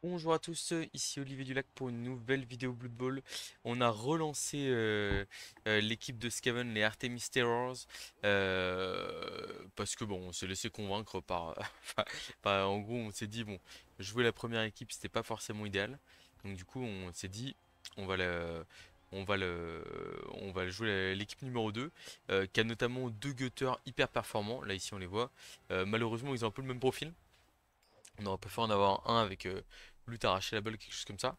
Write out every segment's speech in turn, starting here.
Bonjour à tous, ici Olivier Dulac pour une nouvelle vidéo Blood Bowl. On a relancé l'équipe de Skaven, les Artemis Terrors, parce que bon, on s'est laissé convaincre par, en gros, on s'est dit bon, jouer la première équipe, c'était pas forcément idéal. Donc du coup, on s'est dit, on va le, on va jouer l'équipe numéro 2, qui a notamment deux gutters hyper performants. Là ici, on les voit. Malheureusement, ils ont un peu le même profil. On aurait préféré en avoir un avec lutte arracher la balle, quelque chose comme ça.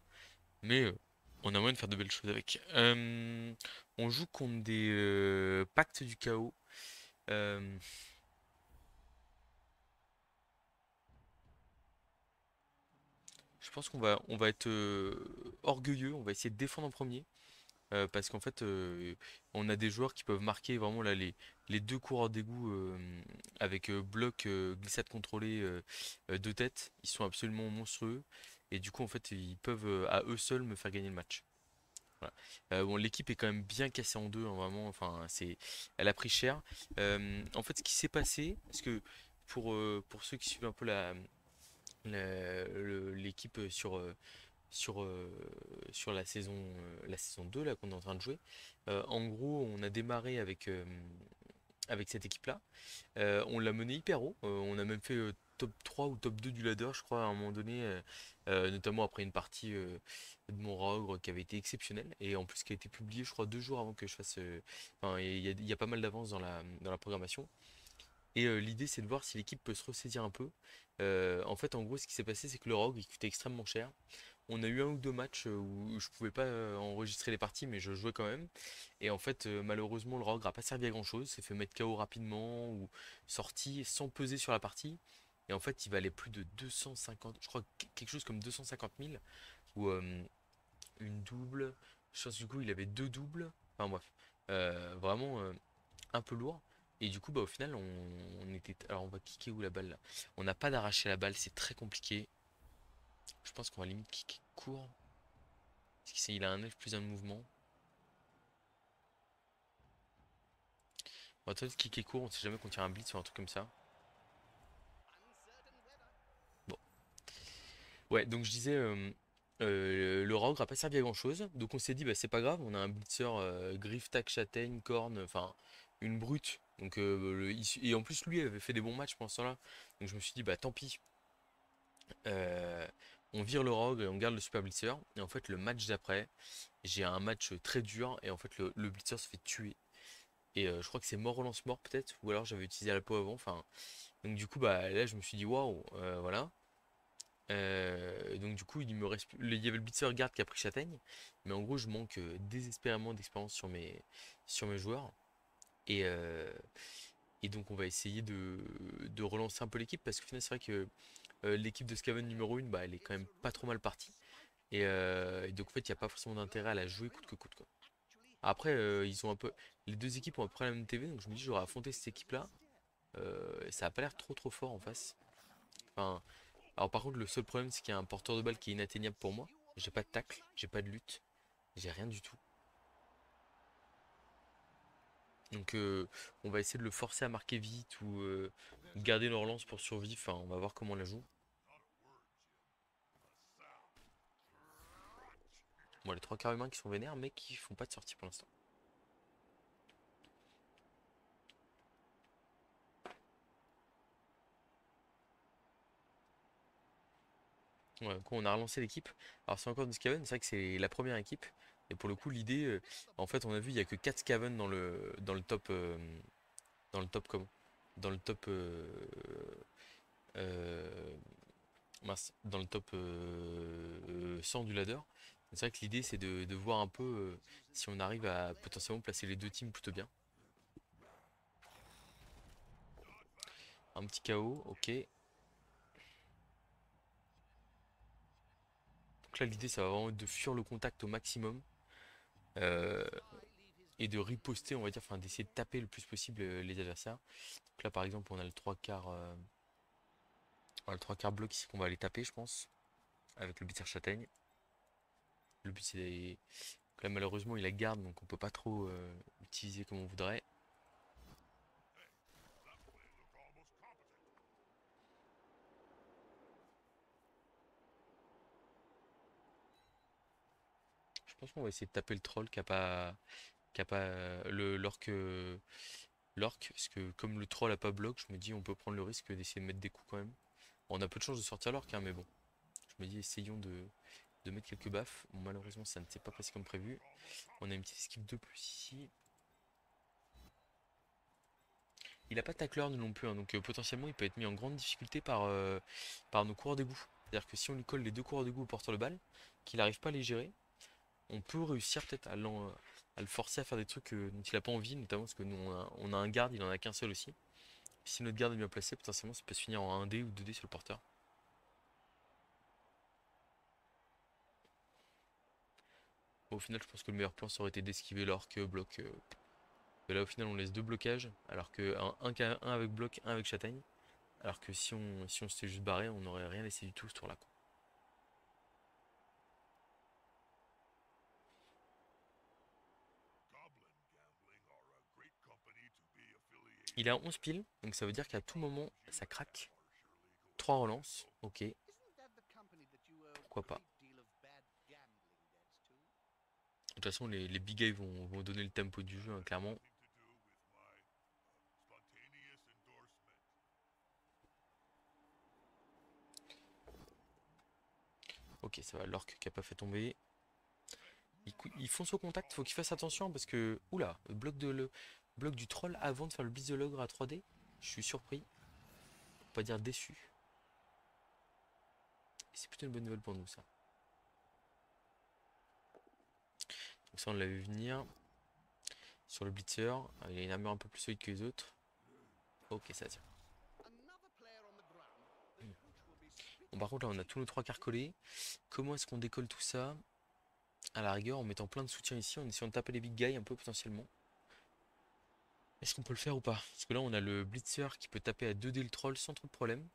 Mais on a moyen de faire de belles choses avec. On joue contre des pactes du chaos. Euh, je pense qu'on va être orgueilleux. On va essayer de défendre en premier. Parce qu'en fait, on a des joueurs qui peuvent marquer vraiment là les deux coureurs d'égout avec bloc, glissade contrôlée de tête. Ils sont absolument monstrueux. Et du coup, en fait, ils peuvent à eux seuls me faire gagner le match. Voilà. Bon, l'équipe est quand même bien cassée en deux, hein, vraiment. Enfin, elle a pris cher. En fait, ce qui s'est passé, parce que pour ceux qui suivent un peu l'équipe sur, euh, sur la saison 2 là qu'on est en train de jouer, en gros, on a démarré avec cette équipe-là. On l'a mené hyper haut. On a même fait top 3 ou top 2 du ladder, je crois, à un moment donné, notamment après une partie de mon Rogre qui avait été exceptionnelle et en plus qui a été publiée, je crois, 2 jours avant que je fasse. Enfin, il y a pas mal d'avance dans la programmation. Et l'idée, c'est de voir si l'équipe peut se ressaisir un peu. En fait, en gros, ce qui s'est passé, c'est que le Rogue, il coûtait extrêmement cher. On a eu un ou deux matchs où je pouvais pas enregistrer les parties, mais je jouais quand même. Et en fait, malheureusement, le Rogue n'a pas servi à grand chose. S'est fait mettre KO rapidement ou sorti sans peser sur la partie. Et en fait, il valait plus de 250, je crois quelque chose comme 250 000. Ou une double. Je pense que du coup, il avait deux doubles. Enfin bref, vraiment un peu lourd. Et du coup, bah, au final, on était. Alors, on va kicker où la balle là? On n'a pas d'arracher la balle, c'est très compliqué. Je pense qu'on va limite kicker court. Parce qu'il a un elfe plus un mouvement. On va peut-être kicker court, on sait jamais qu'on tire un blitz ou un truc comme ça. Bon. Ouais, donc je disais, le rogue n'a pas servi à grand chose. Donc on s'est dit, bah c'est pas grave, on a un blitzer griffe, tac, châtaigne, corne, enfin une brute. Donc, et en plus, lui avait fait des bons matchs pendant ce temps-là. Donc je me suis dit, bah tant pis. Euh, on vire le rogue et on garde le super blitzer. Et en fait, le match d'après, j'ai un match très dur. Et en fait, le blitzer se fait tuer. Et je crois que c'est mort relance mort peut-être. Ou alors j'avais utilisé la peau avant. Enfin, donc du coup, bah là, je me suis dit, waouh, voilà. Donc du coup, il me reste il y avait le blitzer guard qui a pris châtaigne. Mais en gros, je manque désespérément d'expérience sur mes joueurs. Et, euh, et donc, on va essayer de relancer un peu l'équipe. Parce que finalement, c'est vrai que l'équipe de Skaven numéro 1, bah, elle est quand même pas trop mal partie. Et donc en fait, il n'y a pas forcément d'intérêt à la jouer coûte que coûte quoi. Après, ils ont un peu. Les deux équipes ont un peu la même TV, donc je me dis j'aurais affronté cette équipe-là. Et ça a pas l'air trop fort en face. Enfin, alors par contre, le seul problème, c'est qu'il y a un porteur de balle qui est inatteignable pour moi. J'ai pas de tacle, j'ai pas de lutte, j'ai rien du tout. Donc on va essayer de le forcer à marquer vite ou garder leur lance pour survivre. Enfin, on va voir comment on la joue. Bon, les trois quarts humains qui sont vénères, mais qui font pas de sortie pour l'instant. Ouais, du coup, on a relancé l'équipe. Alors c'est encore du Skaven, c'est vrai que c'est la première équipe. Et pour le coup, l'idée, en fait, on a vu, il y a que 4 Skaven dans le top, dans le top comment? Dans le top, euh, mince, dans le top 100 du ladder. C'est vrai que l'idée, c'est de voir un peu si on arrive à potentiellement placer les deux teams plutôt bien. Un petit KO, ok. Donc là, l'idée, ça va vraiment être de fuir le contact au maximum. euh, et de riposter, on va dire, enfin d'essayer de taper le plus possible les adversaires. Donc là, par exemple, on a le trois quarts bloc ici qu'on va aller taper, je pense, avec le bitir châtaigne. Le but, c'est. Là, malheureusement, il la garde, donc on peut pas trop l'utiliser comme on voudrait. pense qu'on va essayer de taper le troll qui a pas le l'orque, parce que comme le troll a pas bloc, je me dis on peut prendre le risque d'essayer de mettre des coups quand même. Bon, on a peu de chance de sortir l'orque, hein, mais bon. Je me dis essayons de mettre quelques baffes. Bon, malheureusement ça ne s'est pas passé comme prévu. On a une petite esquive de plus ici. Il a pas tacleur non plus, hein, donc potentiellement il peut être mis en grande difficulté par nos coureurs d'égout. C'est-à-dire que si on lui colle les deux coureurs d'égout au porteur de balle, qu'il n'arrive pas à les gérer, on peut réussir peut-être à le forcer à faire des trucs dont il n'a pas envie, notamment parce que nous on a un garde, il en a qu'un seul aussi. Si notre garde est bien placé, potentiellement ça peut se finir en 1D ou 2D sur le porteur. Bon, au final, je pense que le meilleur plan ça aurait été d'esquiver l'orque bloc. Et là, au final, on laisse deux blocages, alors que un avec bloc, un avec châtaigne. Alors que si on s'était juste barré, on n'aurait rien laissé du tout ce tour-là, quoi. Il a 11 piles, donc ça veut dire qu'à tout moment, ça craque. 3 relances, ok, pourquoi pas. De toute façon, les big guys vont donner le tempo du jeu, hein, clairement. Ok, ça va, l'orque qui a pas fait tomber. Il fonce au contact, faut qu'il fasse attention parce que. Oula, bloc du troll avant de faire le blitz de l'ogre à 3D. Je suis surpris, pour pas dire déçu. C'est plutôt une bonne nouvelle pour nous, ça. Donc ça, on l'a vu venir. Sur le blitzer, il a une armure un peu plus solide que les autres. Ok, ça tient. Bon, par contre, là, on a tous nos trois quarts collés. Comment est-ce qu'on décolle tout ça? À la rigueur, en mettant plein de soutien ici, en essayant de taper les big guys un peu potentiellement. Est-ce qu'on peut le faire ou pas? Parce que là, on a le blitzer qui peut taper à 2D le troll sans trop de problème.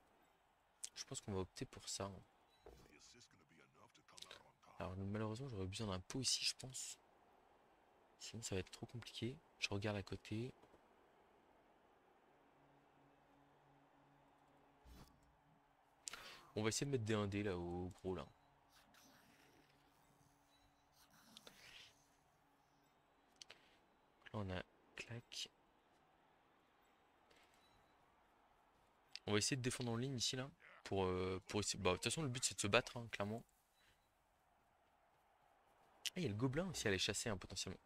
Je pense qu'on va opter pour ça, hein. Alors, malheureusement, j'aurais besoin d'un pot ici, je pense. Sinon, ça va être trop compliqué. Je regarde à côté. On va essayer de mettre des 1D là au gros là. Là, on a clac. On va essayer de défendre en ligne ici là. Pour essayer. Bah, de toute façon, le but c'est de se battre, hein, clairement. Ah, il y a le gobelin aussi à aller chasser, hein, potentiellement.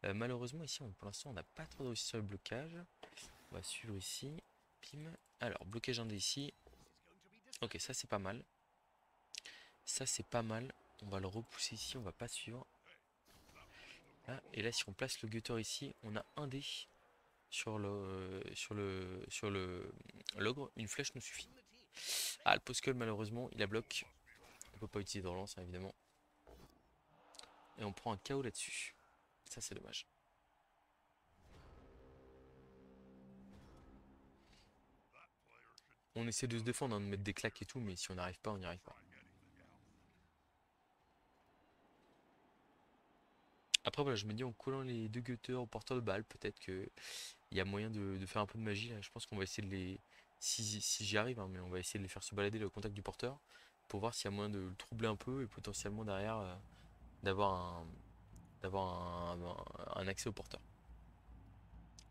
Malheureusement, ici, pour l'instant, on n'a pas trop de réussi sur le blocage. On va suivre ici. Pim. Alors, blocage 1D ici. Ok, ça c'est pas mal. Ça c'est pas mal. On va le repousser ici, on va pas suivre. Là, et là, si on place le gutter ici, on a un dé sur le l'ogre. Une flèche nous suffit. Ah, le poskel malheureusement, il a bloc. On peut pas utiliser de relance, hein, évidemment. Et on prend un KO là-dessus. Ça c'est dommage. On essaie de se défendre, hein, de mettre des claques et tout, mais si on n'arrive pas, on n'y arrive pas. Après voilà, je me dis en collant les deux gutters au porteur de balle, peut-être que il y a moyen de faire un peu de magie là. Je pense qu'on va essayer de les. Si j'y arrive, hein, mais on va essayer de les faire se balader là, au contact du porteur pour voir s'il y a moyen de le troubler un peu et potentiellement derrière d'avoir un, d'avoir un accès au porteur.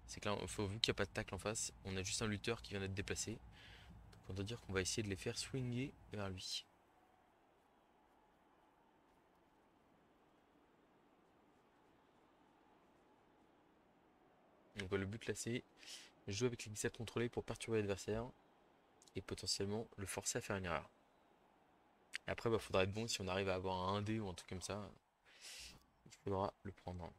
C'est que là, vu qu'il n'y a pas de tacle en face, on a juste un lutteur qui vient d'être déplacé. Donc on doit dire qu'on va essayer de les faire swinger vers lui. Donc le but là c'est jouer avec les glissades contrôlées pour perturber l'adversaire et potentiellement le forcer à faire une erreur. Et après, bah, faudra être bon si on arrive à avoir un 1D ou un truc comme ça. Il faudra le prendre.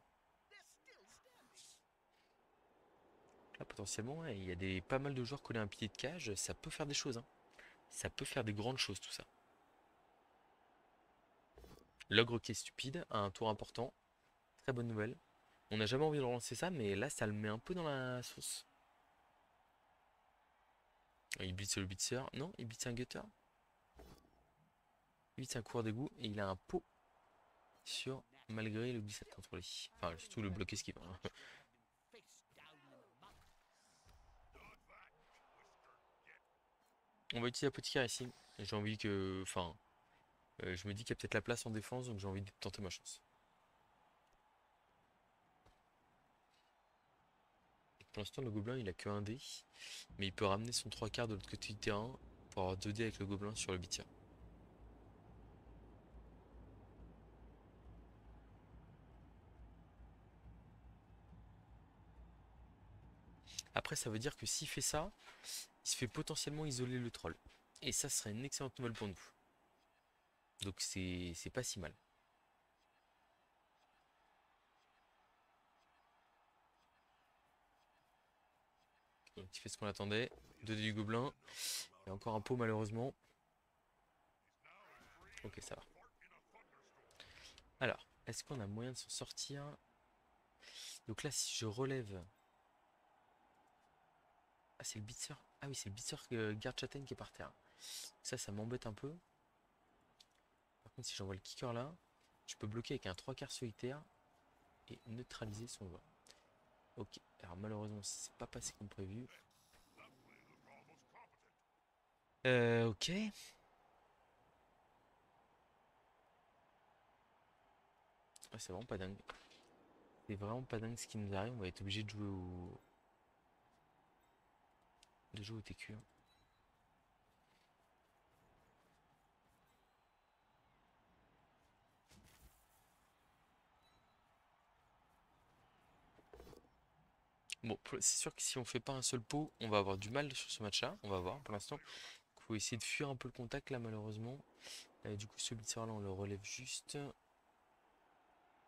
Là, potentiellement, ouais, il y a pas mal de joueurs collés à un pilier de cage. Ça peut faire des choses, hein. Ça peut faire des grandes choses, tout ça. L'ogre qui est stupide a un tour important. Très bonne nouvelle. On n'a jamais envie de relancer ça, mais là, ça le met un peu dans la sauce. Il blitz le blitzer. Non, il blitz un gutter. Il blitz un coureur d'égout et il a un pot sur malgré le glissade contrôlé. Enfin, surtout le bloc esquive, hein. On va utiliser l'apothicaire ici. J'ai envie que. Enfin, je me dis qu'il y a peut-être la place en défense, donc j'ai envie de tenter ma chance. Pour l'instant, le gobelin il a que un dé, mais il peut ramener son 3 quarts de l'autre côté du terrain pour avoir 2 dés avec le gobelin sur le bitier. Après, ça veut dire que s'il fait ça, il se fait potentiellement isoler le troll. Et ça serait une excellente nouvelle pour nous. Donc c'est pas si mal. Donc il fait ce qu'on attendait. 2 dés du gobelin. Il y a encore un pot malheureusement. Ok, ça va. Alors, est-ce qu'on a moyen de s'en sortir? Donc là, si je relève... Ah, c'est le beatser. Ah oui, c'est le beatser garde châtaigne qui est par terre. Ça m'embête un peu. Par contre, si j'envoie le kicker là, je peux bloquer avec un 3 quarts solitaire et neutraliser son voix. Ok, alors malheureusement, c'est pas passé comme prévu. Ok. Ah, c'est vraiment pas dingue. C'est vraiment pas dingue ce qui nous arrive. On va être obligé de jouer au TQ, hein. Bon, c'est sûr que si on fait pas un seul pot, on va avoir du mal sur ce match-là. On va voir pour l'instant. Il faut essayer de fuir un peu le contact là, malheureusement. Du coup, ce blitzer là, on le relève juste.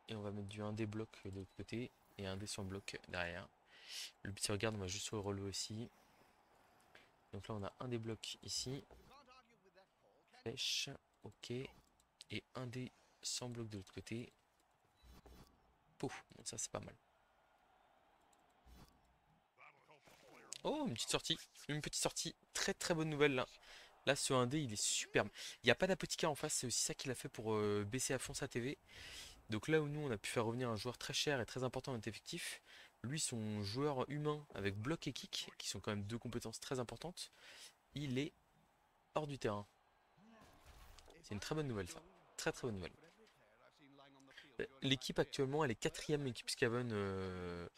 Et on va mettre du 1D bloc de l'autre côté. Et un dé sans bloc derrière. Le blitzer garde, on va juste le relever aussi. Donc là, on a un des blocs ici. Flèche. Ok. Et un dé sans bloc de l'autre côté. Pouf. Bon, ça, c'est pas mal. Oh, une petite sortie. Une petite sortie. Très très bonne nouvelle là. Là, ce 1D, il est superbe. Il n'y a pas d'apothicaire en face. C'est aussi ça qu'il a fait pour baisser à fond sa TV. Donc là où nous, on a pu faire revenir un joueur très cher et très important dans notre effectif. Lui, son joueur humain avec bloc et kick, qui sont quand même deux compétences très importantes, il est hors du terrain. C'est une très bonne nouvelle ça. Très très bonne nouvelle. L'équipe actuellement, elle est quatrième équipe Scaven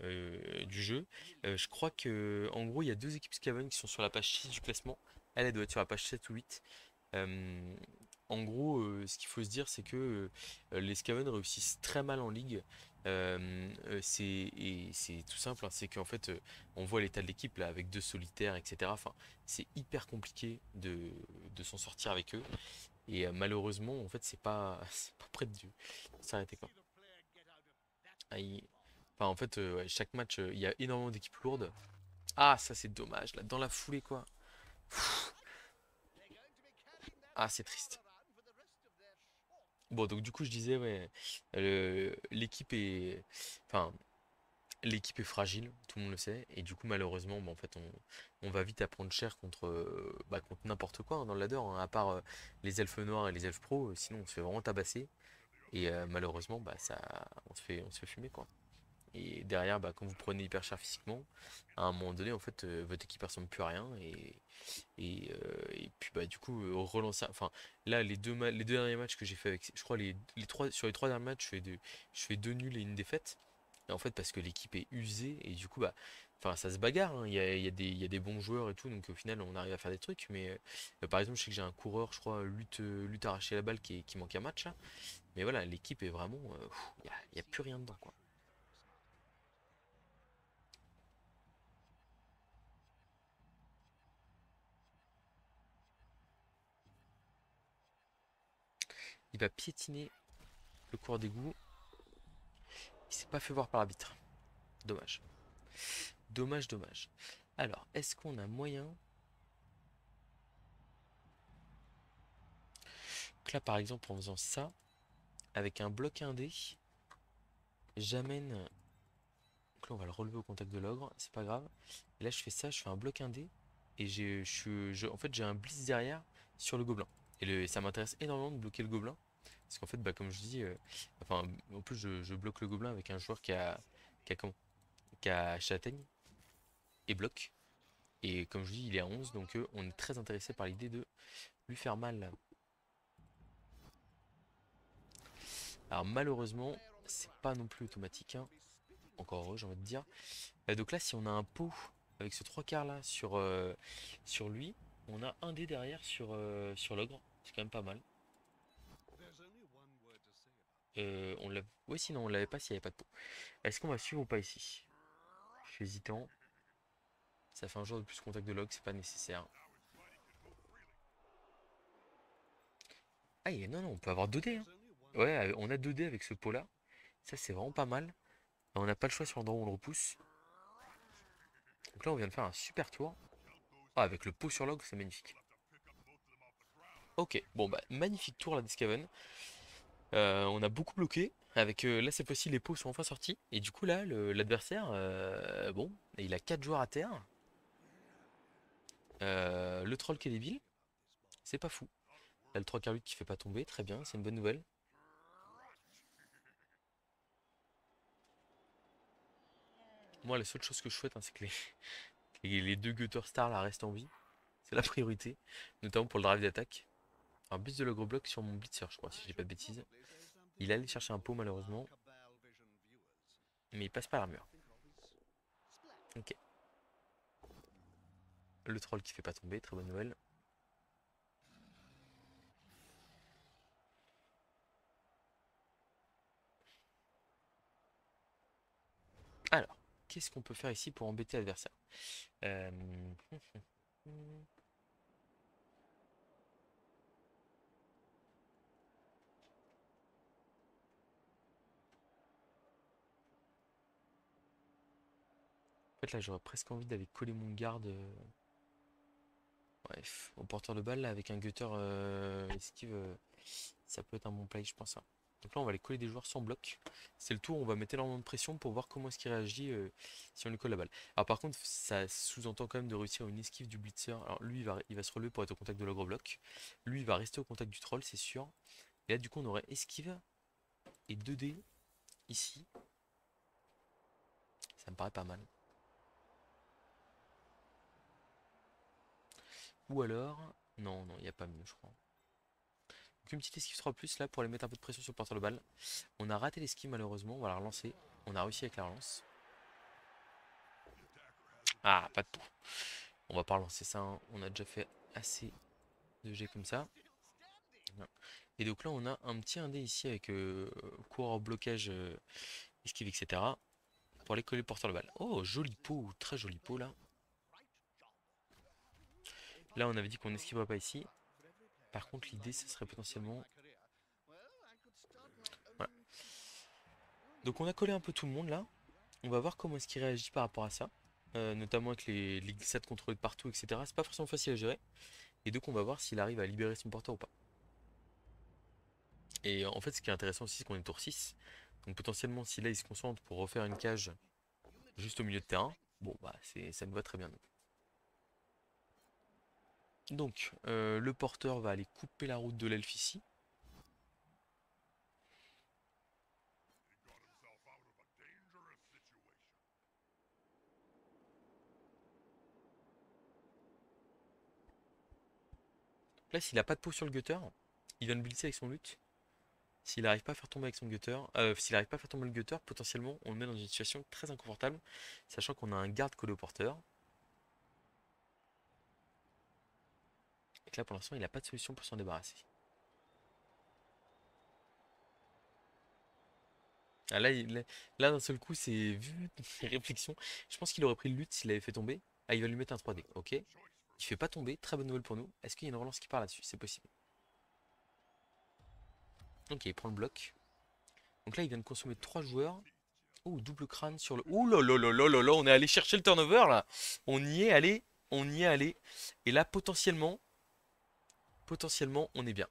du jeu. Je crois que en gros il y a deux équipes Scaven qui sont sur la page 6 du classement. Elle doit être sur la page 7 ou 8. Euh, En gros, ce qu'il faut se dire, c'est que les Scaven réussissent très mal en ligue. C'est tout simple, hein, c'est qu'en fait, on voit l'état de l'équipe là avec deux solitaires, etc. Enfin, c'est hyper compliqué de s'en sortir avec eux. Et malheureusement, en fait, c'est pas près de s'arrêter quoi. Ah, enfin, en fait, ouais, chaque match, il y a énormément d'équipes lourdes. Ah, ça c'est dommage, là, dans la foulée quoi. Ah, c'est triste. Bon, donc du coup, je disais, ouais, l'équipe est, enfin, l'équipe est fragile, tout le monde le sait, et du coup, malheureusement, bah, en fait, on va vite à prendre cher contre, bah, contre n'importe quoi, hein, dans le ladder, hein, à part les elfes noirs et les elfes pro, sinon on se fait vraiment tabasser, et malheureusement, bah, ça, on se fait fumer, quoi. Et derrière, bah, quand vous prenez hyper cher physiquement, à un moment donné, en fait, votre équipe ressemble plus à rien, et puis bah du coup relancer. Enfin là les deux derniers matchs que j'ai fait avec, je crois les trois sur les trois derniers matchs, je fais deux nuls et une défaite. Et en fait parce que l'équipe est usée et du coup bah enfin ça se bagarre, hein. Il y a des bons joueurs et tout donc au final on arrive à faire des trucs mais par exemple je sais que j'ai un coureur je crois lutte arracher la balle qui manque un match là. Mais voilà l'équipe est vraiment il y a plus rien dedans quoi. Il va piétiner le cours d'égout. Il s'est pas fait voir par l'arbitre. Dommage. Dommage, dommage. Alors, est-ce qu'on a moyen... Donc là, par exemple, en faisant ça, avec un bloc indé, j'amène... Donc là, on va le relever au contact de l'ogre, c'est pas grave. Et là, je fais ça, je fais un bloc indé, et en fait, j'ai un blitz derrière sur le gobelin. Ça m'intéresse énormément de bloquer le gobelin, parce qu'en fait, bah, comme je dis, enfin, en plus, je bloque le gobelin avec un joueur qui a, comment, qui a châtaigne et bloc. Et comme je dis, il est à 11, donc on est très intéressé par l'idée de lui faire mal. Alors malheureusement, c'est pas non plus automatique, hein. Encore heureux, j'ai envie de dire. Donc là, si on a un pot avec ce 3 quarts là sur lui, on a un dé derrière sur l'ogre. C'est quand même pas mal. On l'a... Oui, sinon on l'avait pas s'il n'y avait pas de pot. Est-ce qu'on va suivre ou pas ici? Je suis hésitant. Ça fait un jour de plus contact de log, c'est pas nécessaire. Ah, non, non, on peut avoir 2 dés, hein. Ouais, on a 2 dés avec ce pot là. Ça, c'est vraiment pas mal. On n'a pas le choix sur l'endroit où on le repousse. Donc là, on vient de faire un super tour. Ah, avec le pot sur log, c'est magnifique. Ok, bon bah magnifique tour là d'Escaven. On a beaucoup bloqué. Avec là cette fois-ci les pots sont enfin sortis. Et du coup là l'adversaire, bon, il a 4 joueurs à terre. Le troll qui est débile, c'est pas fou. Là le 3 quarts 8 qui fait pas tomber, très bien, c'est une bonne nouvelle. Moi la seule chose que je souhaite, hein, c'est que les deux Gutter Stars là restent en vie. C'est la priorité, notamment pour le drive d'attaque. Un bus de l'ogre bloc sur mon blitzer, je crois, si je dis pas de bêtises. Il allait chercher un pot malheureusement, mais il passe pas l'armure. Ok. Le troll qui fait pas tomber, très bonne nouvelle. Alors, qu'est-ce qu'on peut faire ici pour embêter l'adversaire? Euh, En fait, là, j'aurais presque envie d'aller coller mon garde. Bref, au porteur de balle, là, avec un gutter esquive, ça peut être un bon play, je pense, hein. Donc là, on va aller coller des joueurs sans bloc. C'est le tour où on va mettre énormément de pression pour voir comment est-ce qu'il réagit si on lui colle la balle. Alors par contre, ça sous-entend quand même de réussir une esquive du blitzer. Alors lui, il va se relever pour être au contact de l'ogre bloc. Lui, il va rester au contact du troll, c'est sûr. Et là, du coup, on aurait esquive et 2D ici. Ça me paraît pas mal. Ou alors... Non, non, il n'y a pas mieux, je crois. Donc une petite esquive 3+, là, pour aller mettre un peu de pression sur le porteur de balle. On a raté l'esquive, malheureusement. On va la relancer. On a réussi avec la relance. Ah, pas de tout. On va pas relancer ça, hein. On a déjà fait assez de jets comme ça. Et donc là, on a un petit indé ici avec coureur, blocage, esquive, etc. Pour aller coller le porteur de balle. Oh, joli pot, très joli pot là. Là, on avait dit qu'on n'esquiverait pas ici. Par contre, l'idée, ce serait potentiellement... Voilà. Donc on a collé un peu tout le monde là. On va voir comment est-ce qu'il réagit par rapport à ça. Notamment avec les glissades contrôlées de partout, etc. C'est pas forcément facile à gérer. Et donc on va voir s'il arrive à libérer son porteur ou pas. Et en fait, ce qui est intéressant aussi, c'est qu'on est tour 6. Donc potentiellement, si là il se concentre pour refaire une cage juste au milieu de terrain, bon bah ça me va très bien. Donc le porteur va aller couper la route de l'elfe ici. Là, s'il a pas de peau sur le gutter, il vient de blitzer avec son lutte. S'il n'arrive pas à faire tomber avec son gutter, s'il n'arrive pas à faire tomber le gutter, potentiellement on le met dans une situation très inconfortable, sachant qu'on a un garde collé au porteur. Et que là pour l'instant il n'a pas de solution pour s'en débarrasser. Ah, là d'un seul coup c'est vu les réflexions. Je pense qu'il aurait pris le lutte s'il avait fait tomber. Ah, il va lui mettre un 3D, ok. Il fait pas tomber, très bonne nouvelle pour nous. Est-ce qu'il y a une relance qui part là-dessus? C'est possible. Ok, il prend le bloc. Donc là il vient de consommer 3 joueurs. Oh, double crâne sur le... Ouh là là là là là là, on est allé chercher le turnover là. On y est allé, on y est allé. Et là potentiellement on est bien.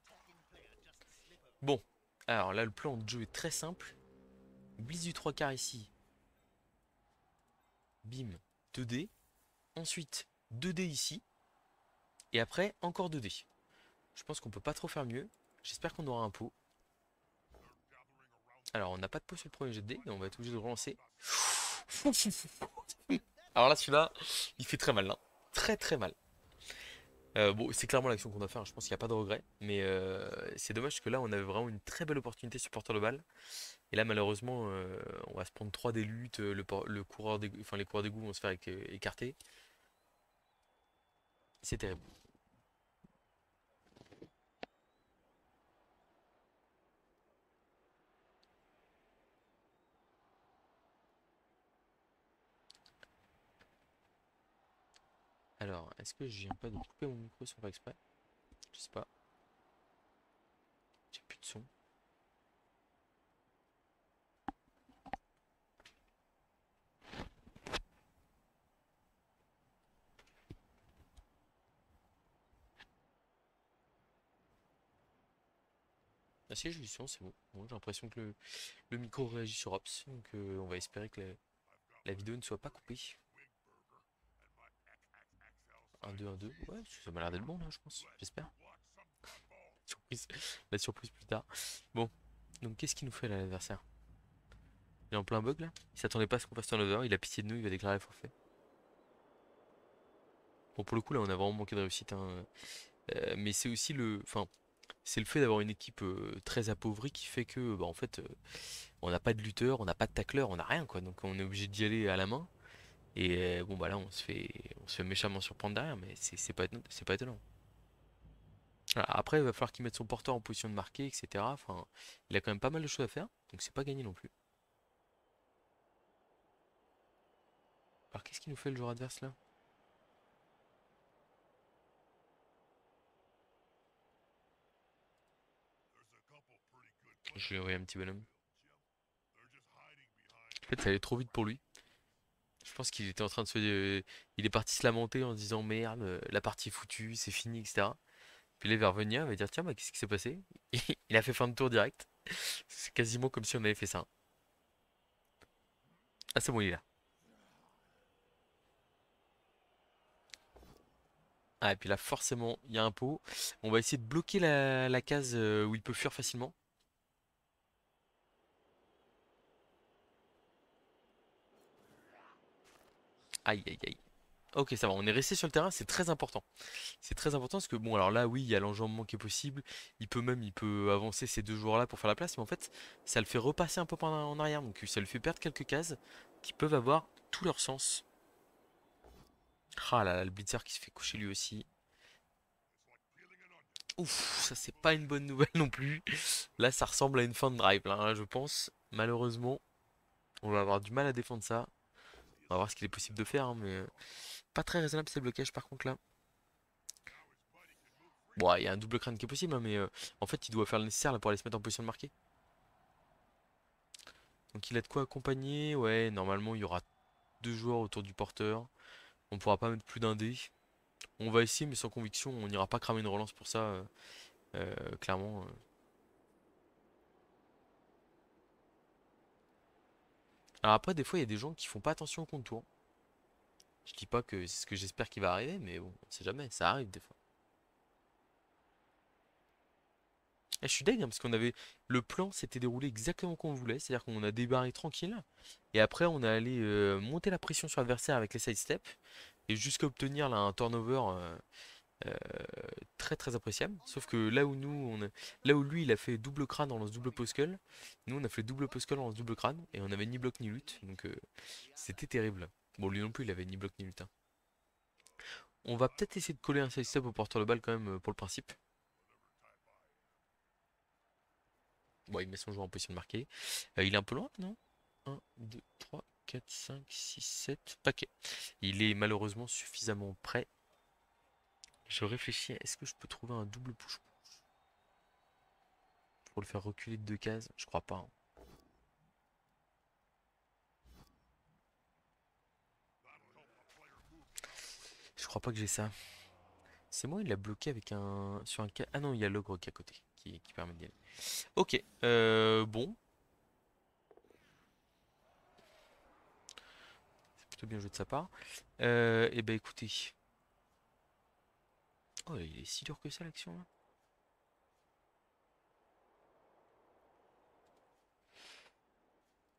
Bon, alors là le plan de jeu est très simple. Blitz du 3 quarts ici. Bim, 2D. Ensuite 2D ici. Et après encore 2D. Je pense qu'on peut pas trop faire mieux. J'espère qu'on aura un pot. Alors on n'a pas de pot sur le premier jet de dés, mais on va être obligé de relancer. Alors là celui-là, il fait très mal là. Très très mal. Bon, c'est clairement l'action qu'on doit faire, je pense qu'il n'y a pas de regret. Mais c'est dommage parce que là, on avait vraiment une très belle opportunité sur porteur de balle. Et là, malheureusement, on va se prendre 3 des luttes, le coureur des, enfin, les coureurs d'égout vont se faire écarter. C'est terrible. Alors, est-ce que je viens pas de couper mon micro sans faire exprès? Je sais pas, j'ai plus de son. Ah si, j'ai du son, c'est bon. Bon, j'ai l'impression que le micro réagit sur Ops, donc on va espérer que la vidéo ne soit pas coupée. 1-2, 1-2, ouais, ça m'a l'air d'être bon là, je pense, j'espère. Surprise, la surprise plus tard. Bon, donc qu'est-ce qu'il nous fait là, l'adversaire? Il est en plein bug là? Il s'attendait pas à ce qu'on fasse turnover, il a pitié de nous, il va déclarer forfait. Bon, pour le coup, là, on a vraiment manqué de réussite, hein. Mais c'est aussi enfin, c'est le fait d'avoir une équipe très appauvrie qui fait que, bah, en fait, on n'a pas de lutteur, on n'a pas de tacleur, on n'a rien, quoi. Donc, on est obligé d'y aller à la main. Et bon, bah là, on se fait méchamment surprendre derrière, mais c'est pas étonnant. Voilà, après, il va falloir qu'il mette son porteur en position de marquer, etc. Enfin, il a quand même pas mal de choses à faire, donc c'est pas gagné non plus. Alors, qu'est-ce qu'il nous fait le joueur adverse là? Je lui ai envoyé un petit bonhomme. En fait, ça allait trop vite pour lui. Je pense qu'il était en train de il est parti se lamenter en se disant merde, la partie est foutue, c'est fini, etc. Puis là, il va revenir, il va dire tiens, bah, qu'est-ce qui s'est passé? Il a fait fin de tour direct. C'est quasiment comme si on avait fait ça. Ah, c'est bon, il est là. Ah, et puis là, forcément, il y a un pot. On va essayer de bloquer la case où il peut fuir facilement. Aïe, aïe, aïe. Ok, ça va, on est resté sur le terrain, c'est très important. C'est très important parce que, bon, alors là, oui, il y a l'enjambement qui est possible. Il peut avancer ces deux joueurs-là pour faire la place, mais en fait, ça le fait repasser un peu en arrière. Donc, ça lui fait perdre quelques cases qui peuvent avoir tout leur sens. Ah là là, le blitzer qui se fait coucher lui aussi. Ouf, ça c'est pas une bonne nouvelle non plus. Là, ça ressemble à une fin de drive, là, hein, je pense. Malheureusement, on va avoir du mal à défendre ça. On va voir ce qu'il est possible de faire, hein, mais pas très raisonnable ces blocages par contre là. Bon, il y a un double crâne qui est possible, hein, mais en fait, il doit faire le nécessaire là, pour aller se mettre en position de marquer. Donc il a de quoi accompagner. Ouais, normalement, il y aura deux joueurs autour du porteur. On pourra pas mettre plus d'un dé. On va essayer, mais sans conviction, on n'ira pas cramer une relance pour ça, clairement. Alors après, des fois, il y a des gens qui font pas attention au contour. Je dis pas que c'est ce que j'espère qui va arriver, mais bon, on sait jamais, ça arrive des fois. Et je suis deg, hein, parce qu'on avait. Le plan s'était déroulé exactement comme on voulait, c'est-à-dire qu'on a débarré tranquille, et après on a allé monter la pression sur l'adversaire avec les sidesteps, et jusqu'à obtenir là un turnover euh, très très appréciable. Sauf que là où lui il a fait double crâne en lance double poskull, nous on a fait double poskull en lance double crâne, et on avait ni bloc ni lutte, donc c'était terrible. Bon, lui non plus il avait ni bloc ni lutte, hein. On va peut-être essayer de coller un sidestep au porteur de balle quand même pour le principe. Bon, il met son joueur en position de marquer. Il est un peu loin, non? 1, 2, 3, 4, 5, 6, 7 paquets. Il est malheureusement suffisamment prêt. Je réfléchis, est-ce que je peux trouver un double push pour le faire reculer de deux cases? Je crois pas, hein. Je crois pas que j'ai ça. C'est moi, il l'a bloqué avec un. Sur un. Ah non, il y a l'ogre qui est à côté, qui permet d'y aller. Ok, bon, c'est plutôt bien joué de sa part. Et ben écoutez. Oh, il est si dur que ça l'action là.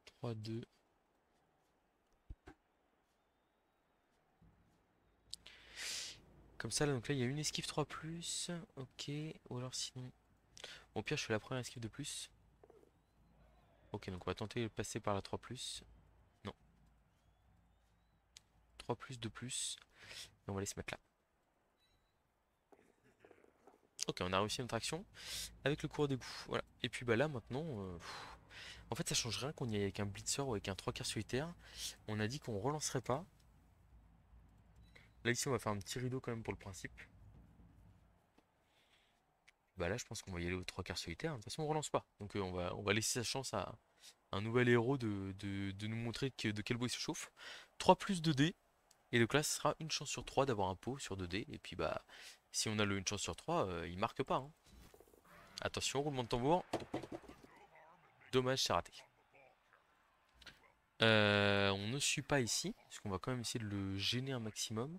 3, 2. Comme ça, là, donc là, il y a une esquive 3+. Ok. Ou alors sinon. Au pire, je fais la première esquive de plus. Ok, donc on va tenter de passer par la 3+. Non. 3+, 2+. Et on va aller se mettre là. Ok, on a réussi notre action avec le cours d'égout. Voilà. Et puis bah là maintenant, en fait ça change rien qu'on y aille avec un blitzer ou avec un 3 quarts solitaire. On a dit qu'on relancerait pas. Là ici on va faire un petit rideau quand même pour le principe. Bah là je pense qu'on va y aller au 3 quarts solitaire. De toute façon on relance pas. Donc on va laisser sa chance à un nouvel héros de nous montrer de quel bois il se chauffe. 3+, 2 dés. Et donc là ce sera une chance sur 3 d'avoir un pot sur 2 dés. Et puis bah si on a une chance sur 3, il marque pas, hein. Attention, roulement de tambour. Dommage, c'est raté. On ne suit pas ici, parce qu'on va quand même essayer de le gêner un maximum.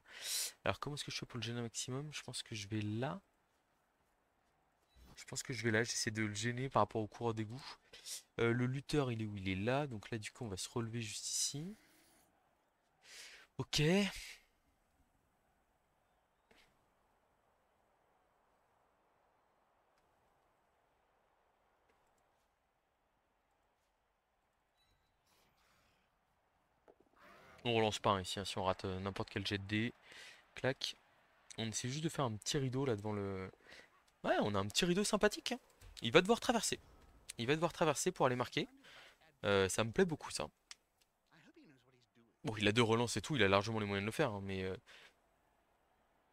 Alors comment est-ce que je fais pour le gêner un maximum? Je pense que je vais là. Je pense que je vais là, j'essaie de le gêner par rapport au coureur d'égout. Le lutteur, il est où? Il est là, donc là du coup on va se relever juste ici. Ok. On relance pas, hein, ici, hein, si on rate n'importe quel jet de dés. Clac. On essaie juste de faire un petit rideau là devant le... Ouais, on a un petit rideau sympathique, hein. Il va devoir traverser. Il va devoir traverser pour aller marquer. Ça me plaît beaucoup ça. Bon, il a deux relances et tout, il a largement les moyens de le faire, hein, mais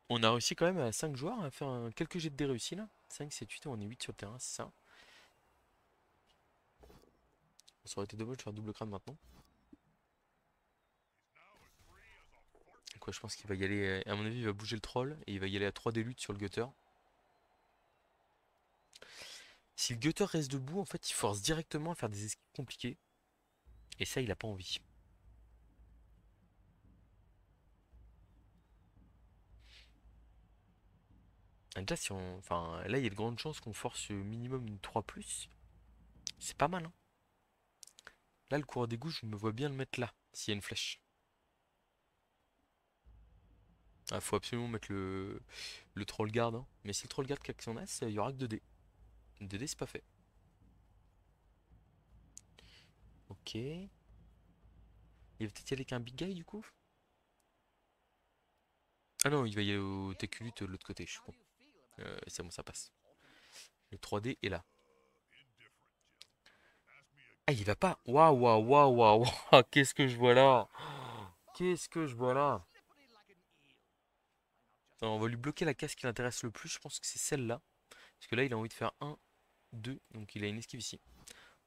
on a réussi quand même à 5 joueurs à faire quelques jets de dés réussis là. 5, 7, 8, on est 8 sur le terrain, c'est ça. Ça aurait été dommage de faire double crâne maintenant. Donc ouais, je pense qu'il va y aller, à mon avis, il va bouger le troll et il va y aller à 3 dés lutte sur le gutter. Si le gutter reste debout, en fait, il force directement à faire des esquives compliquées. Et ça, il a pas envie. Ah, déjà, si on... Enfin, là, il y a de grandes chances qu'on force minimum une 3+. C'est pas mal, hein. Là, le coureur d'égout, je me vois bien le mettre là, s'il y a une flèche. Ah, faut absolument mettre le troll guard, hein. Mais si le troll guard claque son as, il y aura que 2 dés. 2 dés, c'est pas fait. Ok. Il va peut-être y aller avec un big guy du coup? Ah non, il va y aller au TQLUT de l'autre côté, je suis con. C'est bon, ça passe. Le 3D est là. Ah, il va pas. Waouh, waouh, waouh, waouh, waouh. Qu'est-ce que je vois là? Qu'est-ce que je vois là? Alors, on va lui bloquer la case qui l'intéresse le plus. Je pense que c'est celle-là. Parce que là, il a envie de faire un, 2. Donc, il a une esquive ici.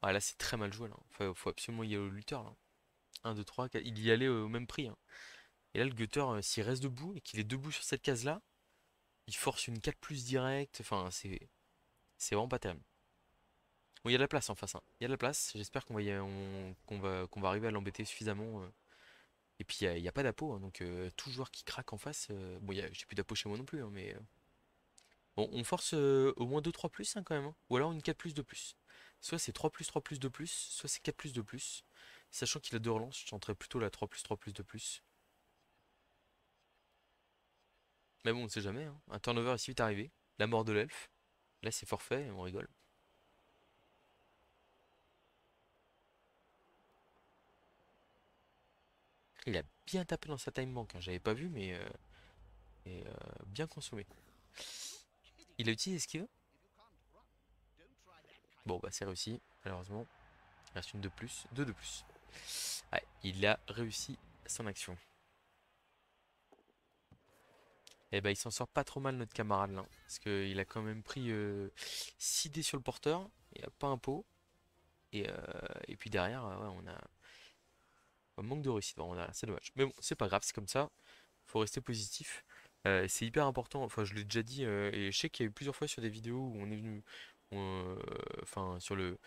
Ah, là, c'est très mal joué là. Faut absolument y aller au lutteur là. Un, 2, 3, 4. Il y allait au même prix, hein. Et là, le gutter, s'il reste debout et qu'il est debout sur cette case-là, il force une 4+ direct. Enfin, c'est vraiment pas terrible. Bon, il y a de la place en face, hein. Il y a de la place. J'espère qu'on va arriver à l'embêter suffisamment. Et puis, il y a pas d'apo, hein, donc tout joueur qui craque en face. Bon, j'ai plus d'apo chez moi non plus, hein, mais bon, on force au moins 2, 3+, hein, quand même, hein. Ou alors une 4+, 2+. Soit c'est 3+, 3+, 2+, soit c'est 4+, 2+. Sachant qu'il a deux relances, je tenterais plutôt la 3+, 2+. Mais bon, on sait jamais, hein. Un turnover ici est arrivé. La mort de l'elfe. Là, c'est forfait, on rigole. Il a bien tapé dans sa time bank, hein. J'avais pas vu, mais et, bien consommé. Il a utilisé esquive. Bon, bah c'est réussi, malheureusement. Il reste une de plus, deux de plus. Ouais, il a réussi son action. Et bah il s'en sort pas trop mal notre camarade là. Parce qu'il a quand même pris 6 dés sur le porteur. Il n'y a pas un pot. Et puis derrière, ouais, on a un manque de réussite. Bon, c'est dommage. Mais bon, c'est pas grave, c'est comme ça. Faut rester positif. C'est hyper important, enfin je l'ai déjà dit, et je sais qu'il y a eu plusieurs fois sur des vidéos où on est venu, enfin sur le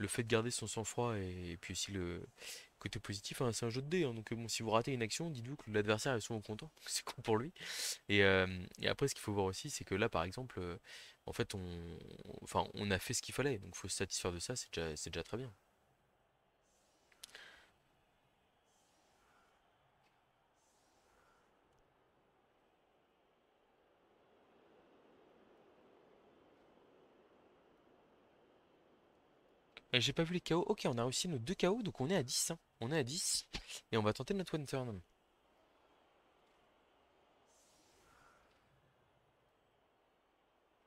fait de garder son sang-froid et puis aussi le côté positif, hein, c'est un jeu de dés, hein, donc bon, si vous ratez une action, dites-vous que l'adversaire est souvent content, c'est con pour lui. Et après ce qu'il faut voir aussi, c'est que là par exemple, en fait enfin, on a fait ce qu'il fallait, donc faut se satisfaire de ça, c'est déjà très bien. J'ai pas vu les KO. Ok, on a réussi nos 2 KO, donc on est à 10, hein. On est à 10. Et on va tenter notre one turn.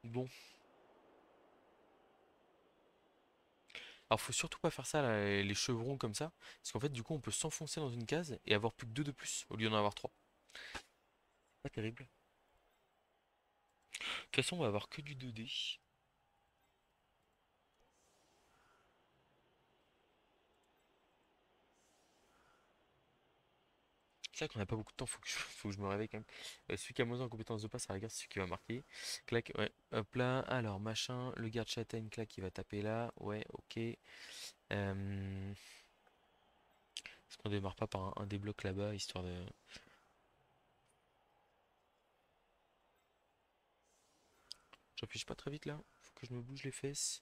Bon. Alors faut surtout pas faire ça, là, les chevrons comme ça. Parce qu'en fait, du coup, on peut s'enfoncer dans une case et avoir plus que 2 de plus, au lieu d'en avoir 3. Pas terrible. De toute façon, on va avoir que du 2D. C'est vrai qu'on a pas beaucoup de temps, faut que je me réveille quand même. Celui qui a moins en compétence de passe, à la rigueur, c'est celui qui va marquer. Clac, ouais, hop là. Alors, machin, le garde châtaigne, clac, il va taper là. Ouais, ok. Est-ce qu'on démarre pas par un des blocs là-bas, histoire de... J'appuie pas très vite là, faut que je me bouge les fesses.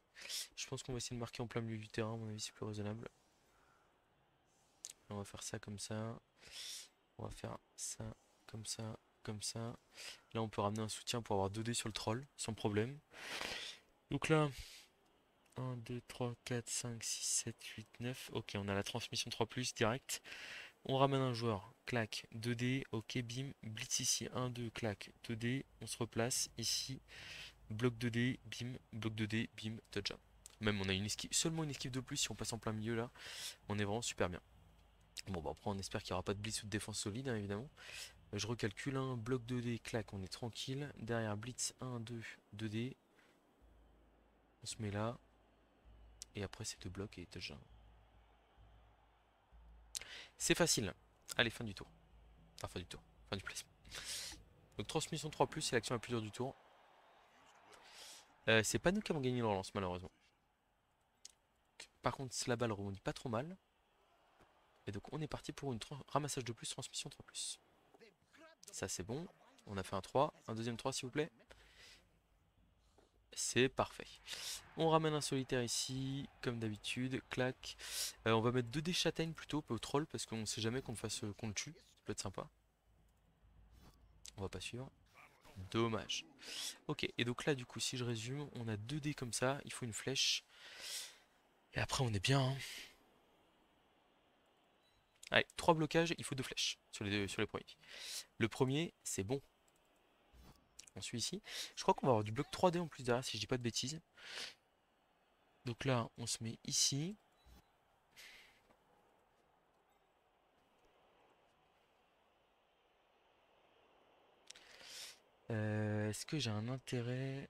Je pense qu'on va essayer de marquer en plein milieu du terrain, à mon avis, c'est plus raisonnable. On va faire ça comme ça. On va faire ça, comme ça, comme ça. Là, on peut ramener un soutien pour avoir 2 dés sur le troll, sans problème. Donc là, 1, 2, 3, 4, 5, 6, 7, 8, 9. Ok, on a la transmission 3 direct. On ramène un joueur, clac, 2 dés, ok, bim, blitz ici, 1, 2, clac, 2 dés, on se replace ici, bloc 2 dés, bim, bloc 2 dés, bim, touchdown. Même on a une esquive, seulement une esquive de plus si on passe en plein milieu là, on est vraiment super bien. Bon bah après on espère qu'il n'y aura pas de blitz ou de défense solide hein, évidemment. Je recalcule, un bloc 2 dés, clac, on est tranquille. Derrière blitz 1, 2, 2 dés, on se met là, et après c'est 2 blocs et touchdown. C'est facile. Allez, fin du tour. Enfin, fin du tour. Fin du placement. Donc, transmission 3, c'est l'action la plus dure du tour. C'est pas nous qui avons gagné le relance, malheureusement. Par contre, la balle rebondit pas trop mal. Et donc, on est parti pour une ramassage de plus, transmission 3. Ça, c'est bon. On a fait un 3. Un deuxième 3, s'il vous plaît. C'est parfait. On ramène un solitaire ici, comme d'habitude. Clac. On va mettre 2 dés châtaignes plutôt, au troll, parce qu'on sait jamais qu'on le tue. Ça peut être sympa. On va pas suivre. Dommage. Ok, et donc là, du coup, si je résume, on a 2 dés comme ça, il faut une flèche. Et après, on est bien, hein. Allez, 3 blocages, il faut 2 flèches sur les premiers. Le premier, c'est bon. On suit ici. Je crois qu'on va avoir du bloc 3D en plus derrière, si je dis pas de bêtises. Donc là, on se met ici. Est-ce que j'ai un intérêt?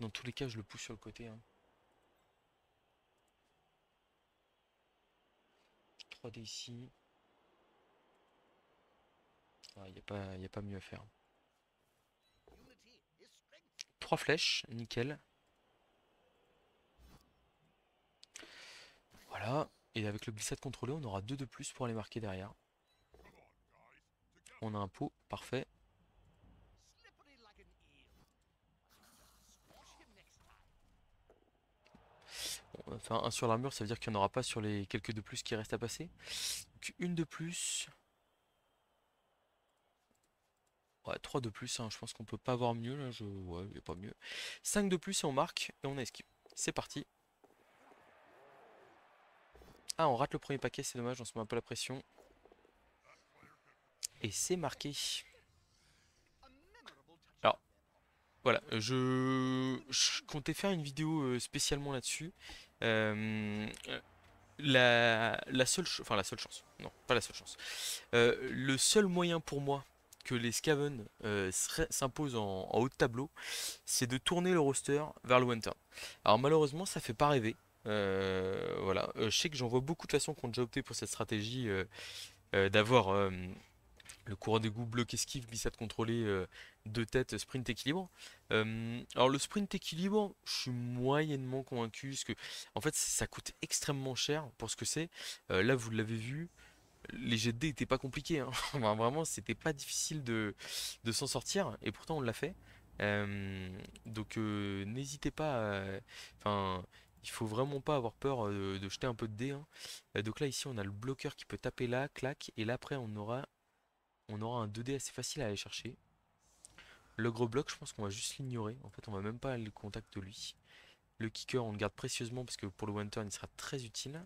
Dans tous les cas, je le pousse sur le côté, hein. 3D ici. Il n'y a pas mieux à faire. 3 flèches, nickel. Voilà. Et avec le glissade contrôlé, on aura 2 de plus pour aller marquer derrière. On a un pot, parfait. Bon, enfin, un sur l'armure, ça veut dire qu'il n'y en aura pas sur les quelques de plus qui restent à passer. Donc, une de plus. Ouais, 3 de plus, hein, je pense qu'on peut pas avoir mieux là. Ouais, il n'y a pas mieux. 5 de plus et on marque et on a esquive. C'est parti. Ah, on rate le premier paquet, c'est dommage, on se met un peu la pression. Et c'est marqué. Alors, voilà, je comptais faire une vidéo spécialement là-dessus. Euh, la seule, enfin la seule chance, non, pas la seule chance. Le seul moyen pour moi que les Skaven s'imposent en haut de tableau, c'est de tourner le roster vers le Winter. Alors malheureusement, ça fait pas rêver. Voilà, je sais que j'en vois beaucoup de façon qui ont déjà opté pour cette stratégie d'avoir le courant d'égout, bloc esquive, glissade contrôlée, 2 têtes, sprint équilibre. Alors le sprint équilibre, je suis moyennement convaincu parce que en fait ça coûte extrêmement cher pour ce que c'est. Là vous l'avez vu, les jets de dés étaient pas compliqués, hein. Enfin, vraiment c'était pas difficile de s'en sortir et pourtant on l'a fait. Donc n'hésitez pas enfin il faut vraiment pas avoir peur de jeter un peu de dés, hein. Donc là ici on a le bloqueur qui peut taper là, clac, et là après on aura un 2D assez facile à aller chercher. Le gros bloc, je pense qu'on va juste l'ignorer. En fait, on va même pas aller au contact de lui. Le kicker, on le garde précieusement parce que pour le one turn, il sera très utile.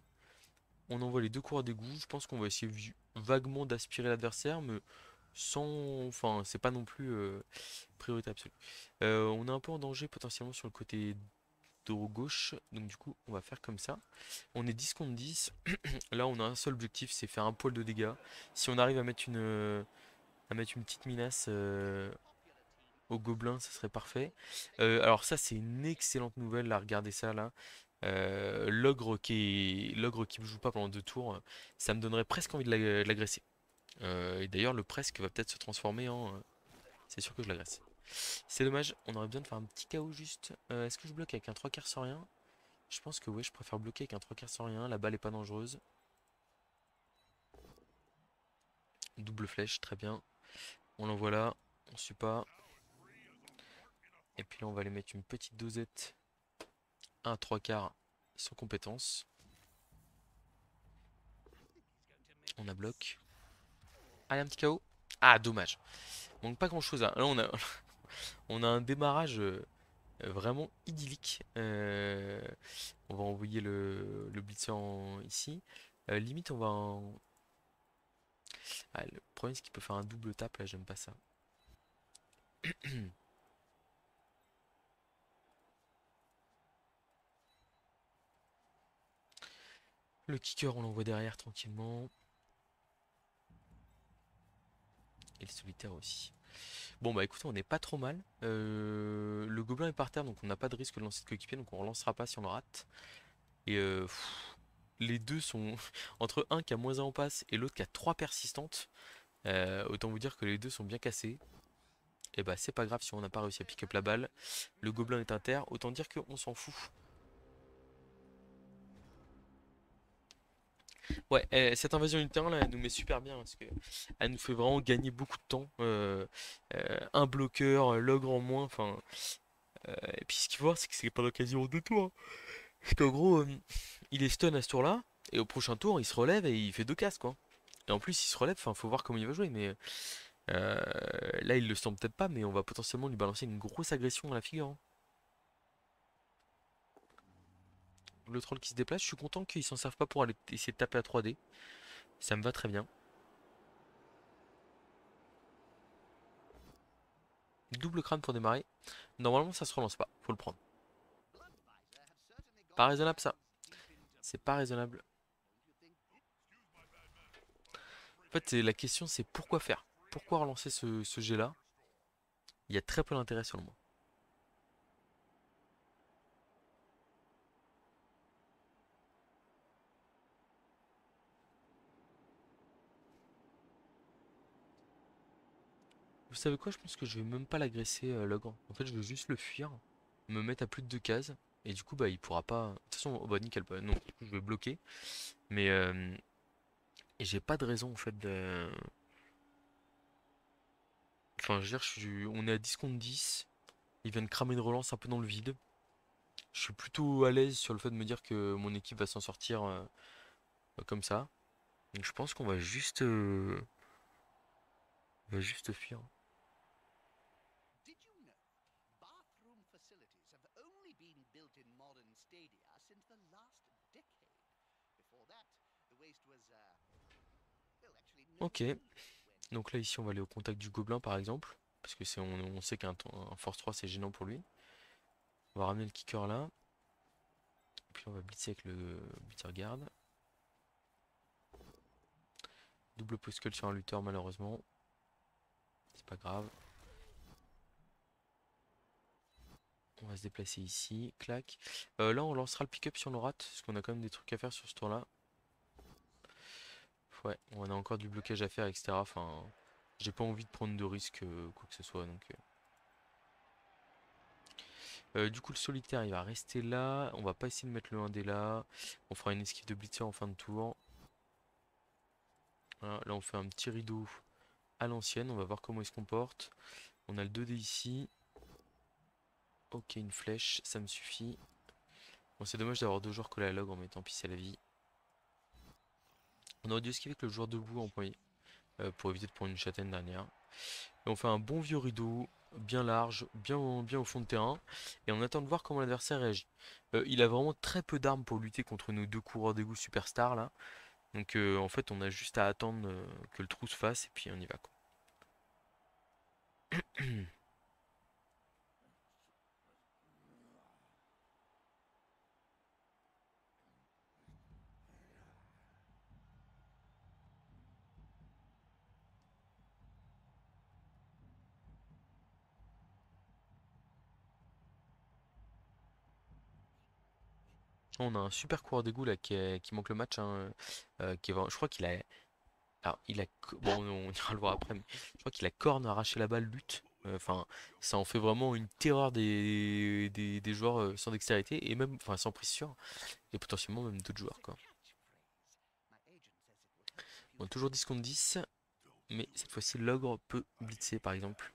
On envoie les deux coureurs d'égout. Je pense qu'on va essayer vaguement d'aspirer l'adversaire, mais sans. Enfin, c'est pas non plus priorité absolue. On est un peu en danger potentiellement sur le côté de gauche, donc du coup, on va faire comme ça. On est 10 contre 10. Là, on a un seul objectif, c'est faire un poil de dégâts. Si on arrive à mettre une petite menace au gobelin, ça serait parfait. Alors ça, c'est une excellente nouvelle, là, regardez ça, là. L'ogre qui ne joue pas pendant 2 tours, ça me donnerait presque envie de l'agresser. Et d'ailleurs, le presque va peut-être se transformer en... c'est sûr que je l'agresse. C'est dommage, on aurait besoin de faire un petit KO juste. Est-ce que je bloque avec un 3 quarts sans rien? Je pense que oui, je préfère bloquer avec un 3 quarts sans rien. La balle est pas dangereuse. Double flèche, très bien. On l'envoie là, on suit pas. Et puis là, on va aller mettre une petite dosette. Un 3 quarts sans compétence. On a bloc. Allez, un petit KO. Ah, dommage. Donc pas grand chose là. Là, on a un démarrage vraiment idyllique. On va envoyer le blitzer ici. Limite, on va en... Ah, le problème, c'est qu'il peut faire un double tap. Là, j'aime pas ça. Le kicker, on l'envoie derrière tranquillement. Et le solitaire aussi. Bon, bah écoutez, on n'est pas trop mal. Le gobelin est par terre, donc on n'a pas de risque de lancer de coéquipier, donc on relancera pas si on le rate. Et les deux sont entre un qui a moins 1 en passe et l'autre qui a 3 persistantes. Autant vous dire que les deux sont bien cassés. Et bah c'est pas grave si on n'a pas réussi à pick up la balle. Le gobelin est inter, autant dire qu'on s'en fout. Ouais, cette invasion du terrain là, elle nous met super bien parce que elle nous fait vraiment gagner beaucoup de temps. Un bloqueur, l'ogre en moins, enfin. Et puis ce qu'il faut voir, c'est que c'est pas l'occasion de tours. Parce qu'en gros, il est stun à ce tour-là, et au prochain tour, il se relève et il fait 2 casses quoi. Et en plus, il se relève, enfin, faut voir comment il va jouer, mais euh, là, il le sent peut-être pas, mais on va potentiellement lui balancer une grosse agression dans la figure, hein. Le troll qui se déplace, je suis content qu'ils s'en servent pas pour aller essayer de taper à 3D. Ça me va très bien. Double crâne pour démarrer. Normalement, ça se relance pas, faut le prendre. Pas raisonnable ça. C'est pas raisonnable. En fait, la question c'est pourquoi faire? Pourquoi relancer ce jet-là? Il y a très peu d'intérêt sur le moment. Vous savez quoi? Je pense que je vais même pas l'agresser, l'ogre. En fait, je veux juste le fuir, me mettre à plus de 2 cases. Et du coup, bah, il pourra pas. De toute façon, oh, bah, nickel. Bah, non, du coup, je vais bloquer. Mais et j'ai pas de raison en fait de. Enfin, je veux dire, on est à 10 contre 10. Il vient de cramer une relance un peu dans le vide. Je suis plutôt à l'aise sur le fait de me dire que mon équipe va s'en sortir comme ça. Donc je pense qu'on va juste fuir. Ok. Donc là ici on va aller au contact du gobelin par exemple. Parce que on sait qu'un force 3 c'est gênant pour lui. On va ramener le kicker là. Puis on va blitzer avec le blitzer garde. Double postal sur un lutteur malheureusement. C'est pas grave. On va se déplacer ici. Clac. Là on lancera le pick-up si on le rate. Parce qu'on a quand même des trucs à faire sur ce tour là. Ouais, on a encore du blocage à faire, etc. Enfin, j'ai pas envie de prendre de risques, quoi que ce soit. Donc, du coup, le solitaire, il va rester là. On va pas essayer de mettre le 1D là. On fera une esquive de blitzer en fin de tour. Voilà, là, on fait un petit rideau à l'ancienne. On va voir comment il se comporte. On a le 2D ici. Ok, une flèche, ça me suffit. Bon, c'est dommage d'avoir 2 joueurs collés à la log en mettant pis à la vie. On aurait dû esquiver avec le joueur debout en premier. Pour éviter de prendre une châtaigne dernière. Et on fait un bon vieux rideau. bien large, bien au fond de terrain, et on attend de voir comment l'adversaire réagit. Il a vraiment très peu d'armes pour lutter contre nos deux coureurs d'égout superstars là, donc en fait on a juste à attendre que le trou se fasse, et puis on y va quoi. On a un super coureur d'égout là qui manque le match, hein, je crois qu'il a, alors bon on ira le voir après, mais je crois qu'il a corne arraché la balle lutte. Enfin, ça en fait vraiment une terreur des joueurs sans dextérité et même, enfin sans précision et potentiellement même d'autres joueurs quoi. Bon, toujours 10 contre 10, mais cette fois-ci l'ogre peut blitzer par exemple.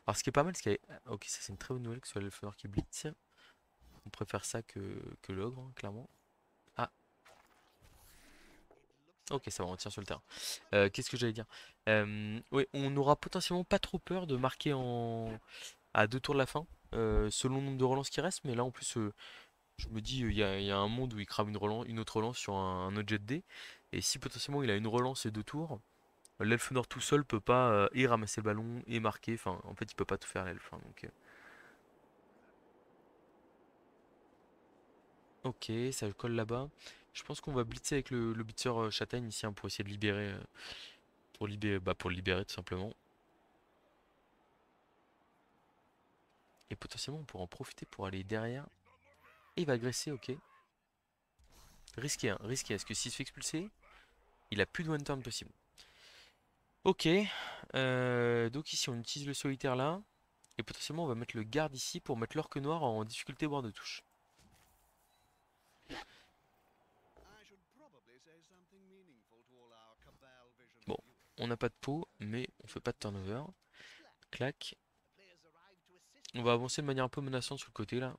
Alors ce qui est pas mal, ok, ça c'est une très bonne nouvelle que ce soit l'elfenor qui blitz. On préfère ça que l'ogre, hein, clairement. Ah, ok, ça va, on tient sur le terrain. Qu'est-ce que j'allais dire? Oui, on n'aura potentiellement pas trop peur de marquer à 2 tours de la fin, selon le nombre de relances qui restent, mais là en plus, je me dis, il y a un monde où il crame une autre relance sur un autre jet de dés, et si potentiellement il a une relance et 2 tours, l'Elfenor tout seul peut pas et ramasser le ballon et marquer, enfin en fait il peut pas tout faire l'elfe, hein, donc, ok, ça colle là-bas. Je pense qu'on va blitzer avec le blitzer châtaigne ici, hein, pour essayer de libérer, pour le libérer tout simplement. Et potentiellement on pourra en profiter pour aller derrière. Et il va agresser, ok. Risqué, hein, risqué, parce que s'il se fait expulser, il a plus de one turn possible. Ok, donc ici on utilise le solitaire là. Et potentiellement on va mettre le garde ici pour mettre l'orque noir en difficulté boire de touche. Bon, on n'a pas de pot, mais on fait pas de turnover. Clac. On va avancer de manière un peu menaçante sur le côté là.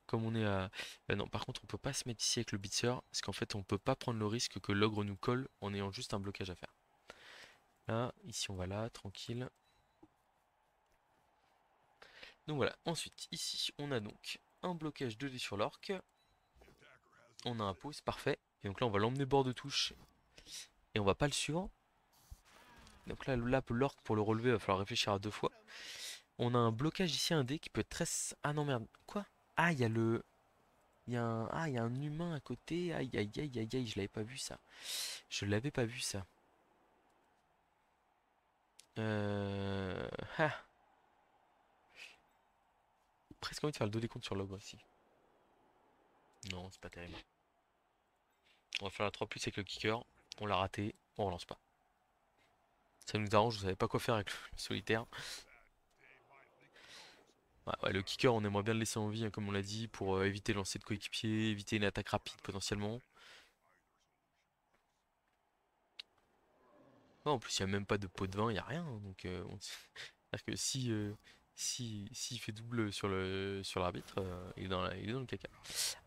Comme on est à... non, par contre on peut pas se mettre ici avec le beatser, parce qu'en fait on peut pas prendre le risque que l'ogre nous colle en ayant juste un blocage à faire. Là, ici on va là, tranquille. Donc voilà, ensuite ici on a donc un blocage 2D sur l'orque. On a un pot, c'est parfait. Et donc là on va l'emmener bord de touche et on va pas le suivre. Donc là l'orque pour le relever il va falloir réfléchir à 2 fois. On a un blocage ici, un dé qui peut être très... Ah non merde, quoi? Ah il y a le... il y a un humain à côté. Aïe aïe aïe aïe aïe, je l'avais pas vu ça. Je l'avais pas vu ça. Euh... ah, presque envie de faire le dos des comptes sur l'ogre ici. Non, c'est pas terrible. On va faire la 3 plus avec le kicker. On l'a raté, on relance pas. Ça nous arrange, vous savez pas quoi faire avec le solitaire. Ouais, ouais, le kicker, on aimerait bien le laisser en vie, hein, comme on l'a dit, pour éviter le lancer de coéquipier, éviter une attaque rapide potentiellement. Ouais, en plus, il n'y a même pas de pot de vin, il n'y a rien, hein, donc c'est-à-dire que s'il fait double sur l'arbitre, il est dans le caca.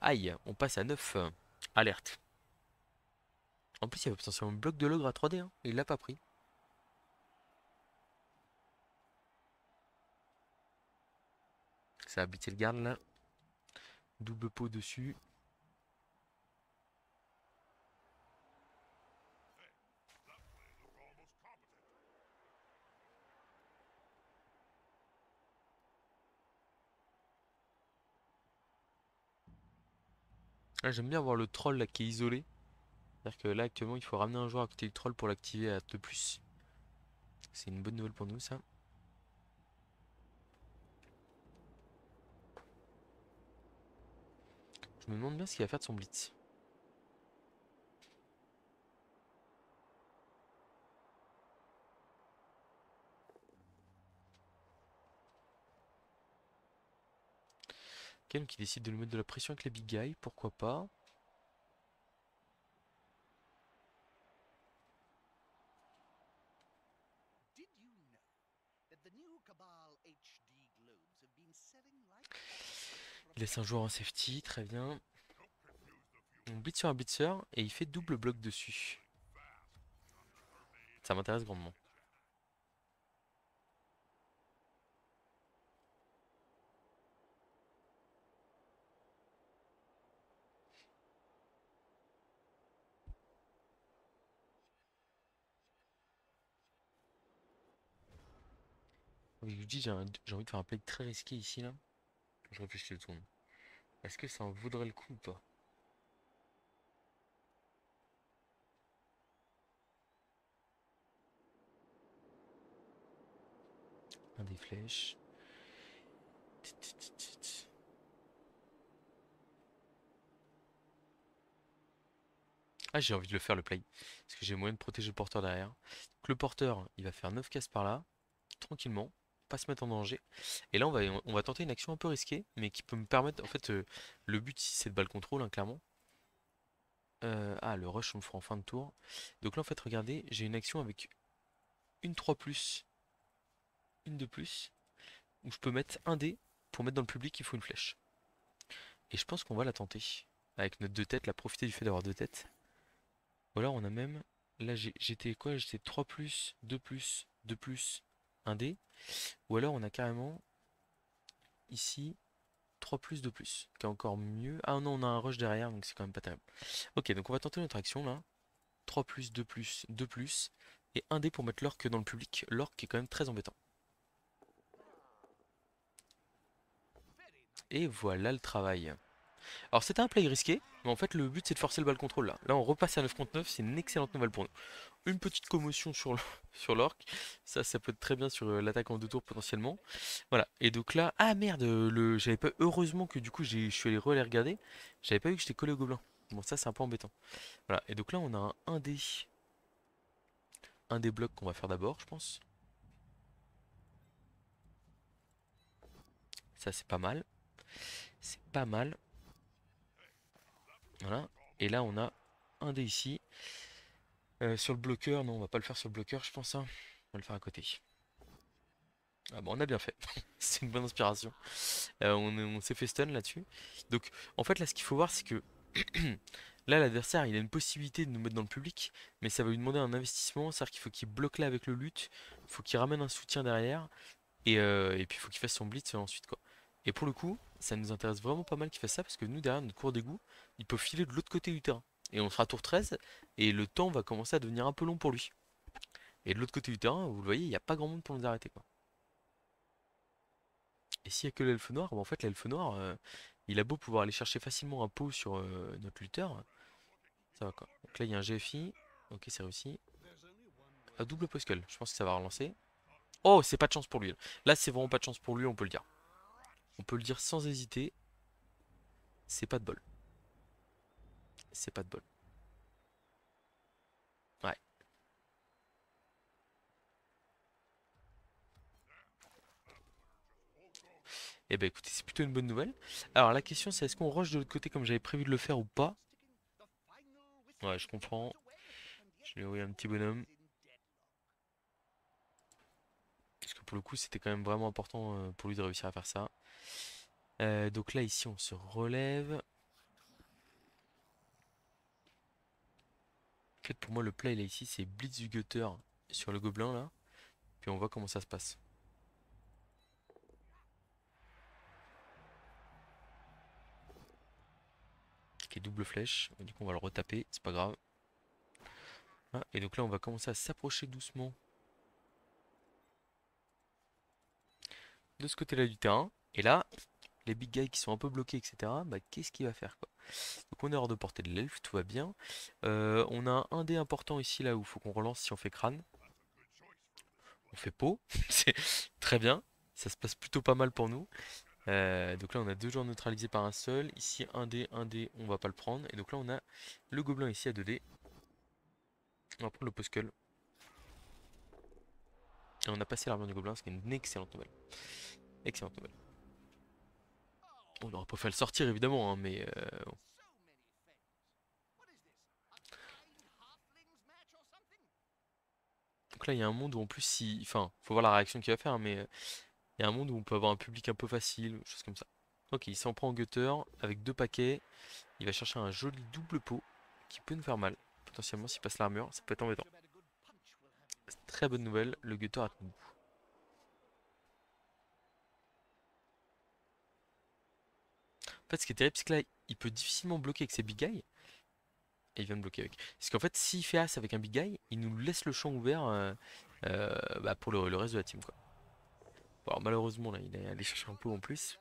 Aïe, on passe à 9. Alerte. En plus, il y avait potentiellement un bloc de l'ogre à 3D, hein, il l'a pas pris. Ça a blitté le garde là. Double pot dessus. Là, j'aime bien voir le troll là qui est isolé. C'est-à-dire que là, actuellement, il faut ramener un joueur à côté du troll pour l'activer à 2+. C'est une bonne nouvelle pour nous, ça. Je me demande bien ce qu'il va faire de son blitz. Ok, donc il décide de nous mettre de la pression avec les big guys, pourquoi pas. Il laisse un joueur en safety, très bien. On blitz sur un blitzer et il fait double bloc dessus. Ça m'intéresse grandement. Oui, je vous dis, j'ai envie de faire un play très risqué ici, là. Je réfléchis le tourne. Est-ce que ça en vaudrait le coup ou pas? Un des flèches. Ah, j'ai envie de le faire le play. Parce que j'ai moyen de protéger le porteur derrière. Donc, le porteur, il va faire 9 cases par là, tranquillement, pas se mettre en danger. Et là, on va tenter une action un peu risquée, mais qui peut me permettre. En fait, le but ici, c'est de balle contrôle, hein, clairement. Le rush, on le fera en fin de tour. Donc là, en fait, regardez, j'ai une action avec une 3 plus, une de plus, où je peux mettre un dé pour mettre dans le public, il faut une flèche. Et je pense qu'on va la tenter. Avec notre deux têtes, la profiter du fait d'avoir deux têtes. Ou alors on a même. Là j'étais quoi? J'étais 3 plus, 2 plus, 2 plus, un dé. Ou alors on a carrément ici 3 plus, 2 plus. Qui est encore mieux. Ah non, on a un rush derrière, donc c'est quand même pas terrible. Ok, donc on va tenter notre action là. 3 plus, 2 plus, 2 plus. Et un dé pour mettre l'orque dans le public. L'orque qui est quand même très embêtant. Et voilà le travail. Alors c'était un play risqué, mais en fait le but c'est de forcer le ball control là. Là on repasse à 9 contre 9, c'est une excellente nouvelle pour nous. Une petite commotion sur sur l'orc, ça peut être très bien sur l'attaque en deux tours potentiellement. Voilà, et donc là, ah merde, j'avais pas, heureusement que du coup je suis allé les regarder, j'avais pas vu que j'étais collé au gobelin. Bon ça c'est un peu embêtant. Voilà, et donc là on a un des blocs qu'on va faire d'abord je pense. Ça c'est pas mal, c'est pas mal. Voilà, et là on a un dé ici. Sur le bloqueur, non, on va pas le faire sur le bloqueur, je pense, hein. On va le faire à côté. Ah bon, on a bien fait. C'est une bonne inspiration. On s'est fait stun là-dessus. Donc, en fait, là, ce qu'il faut voir, c'est que là, l'adversaire, il a une possibilité de nous mettre dans le public, mais ça va lui demander un investissement. C'est-à-dire qu'il faut qu'il bloque là avec le lutte, il faut qu'il ramène un soutien derrière, et puis il faut qu'il fasse son blitz ensuite, quoi. Et pour le coup, ça nous intéresse vraiment pas mal qu'il fasse ça, parce que nous, derrière notre cours d'égout, il peut filer de l'autre côté du terrain. Et on sera tour 13, et le temps va commencer à devenir un peu long pour lui. Et de l'autre côté du terrain, vous le voyez, il n'y a pas grand monde pour nous arrêter, quoi. Et s'il n'y a que l'elfe noir, bah en fait l'elfe noir, il a beau pouvoir aller chercher facilement un pot sur notre lutteur, ça va quoi. Donc là il y a un GFI, ok c'est réussi. Un double poskel, je pense que ça va relancer. Oh c'est pas de chance pour lui. Là c'est vraiment pas de chance pour lui, on peut le dire. On peut le dire sans hésiter, c'est pas de bol. C'est pas de bol. Ouais. Et ben écoutez, c'est plutôt une bonne nouvelle. Alors la question c'est est-ce qu'on rush de l'autre côté comme j'avais prévu de le faire ou pas? Ouais je comprends. Je lui ai envoyé un petit bonhomme. Parce que pour le coup c'était quand même vraiment important pour lui de réussir à faire ça. Donc là ici on se relève. En fait pour moi le play là ici c'est Blitz du Gutter sur le gobelin là. Puis on voit comment ça se passe. Ok double flèche. Du coup on va le retaper, c'est pas grave. Ah, et donc là on va commencer à s'approcher doucement de ce côté là du terrain. Et là, les big guys qui sont un peu bloqués, etc. Bah qu'est-ce qu'il va faire quoi? Donc on est hors de portée de l'elfe, tout va bien. On a un dé important ici là où il faut qu'on relance si on fait crâne. On fait peau, c'est très bien. Ça se passe plutôt pas mal pour nous. Donc là on a deux joueurs neutralisés par un seul. Ici un dé, on va pas le prendre. Et donc là on a le gobelin ici à 2 dés. On va prendre le poskel. Et on a passé l'armure du gobelin, ce qui est une excellente nouvelle. Excellente nouvelle. On aurait pas fait le sortir évidemment, hein, mais donc là il y a un monde où en plus si. Enfin, faut voir la réaction qu'il va faire, hein, mais il y a un monde où on peut avoir un public un peu facile, chose comme ça. Ok, il s'en prend en gutter avec deux paquets. Il va chercher un joli double pot qui peut nous faire mal. Potentiellement s'il passe l'armure, ça peut être embêtant. Très bonne nouvelle, le gutter a tenu. En fait, ce qui est terrible, c'est que là, il peut difficilement bloquer avec ses big guys. Et il vient de bloquer avec. Parce qu'en fait, s'il fait As avec un big guy, il nous laisse le champ ouvert bah, pour le reste de la team, quoi. Bon, alors malheureusement, là, il est allé chercher un pot en plus.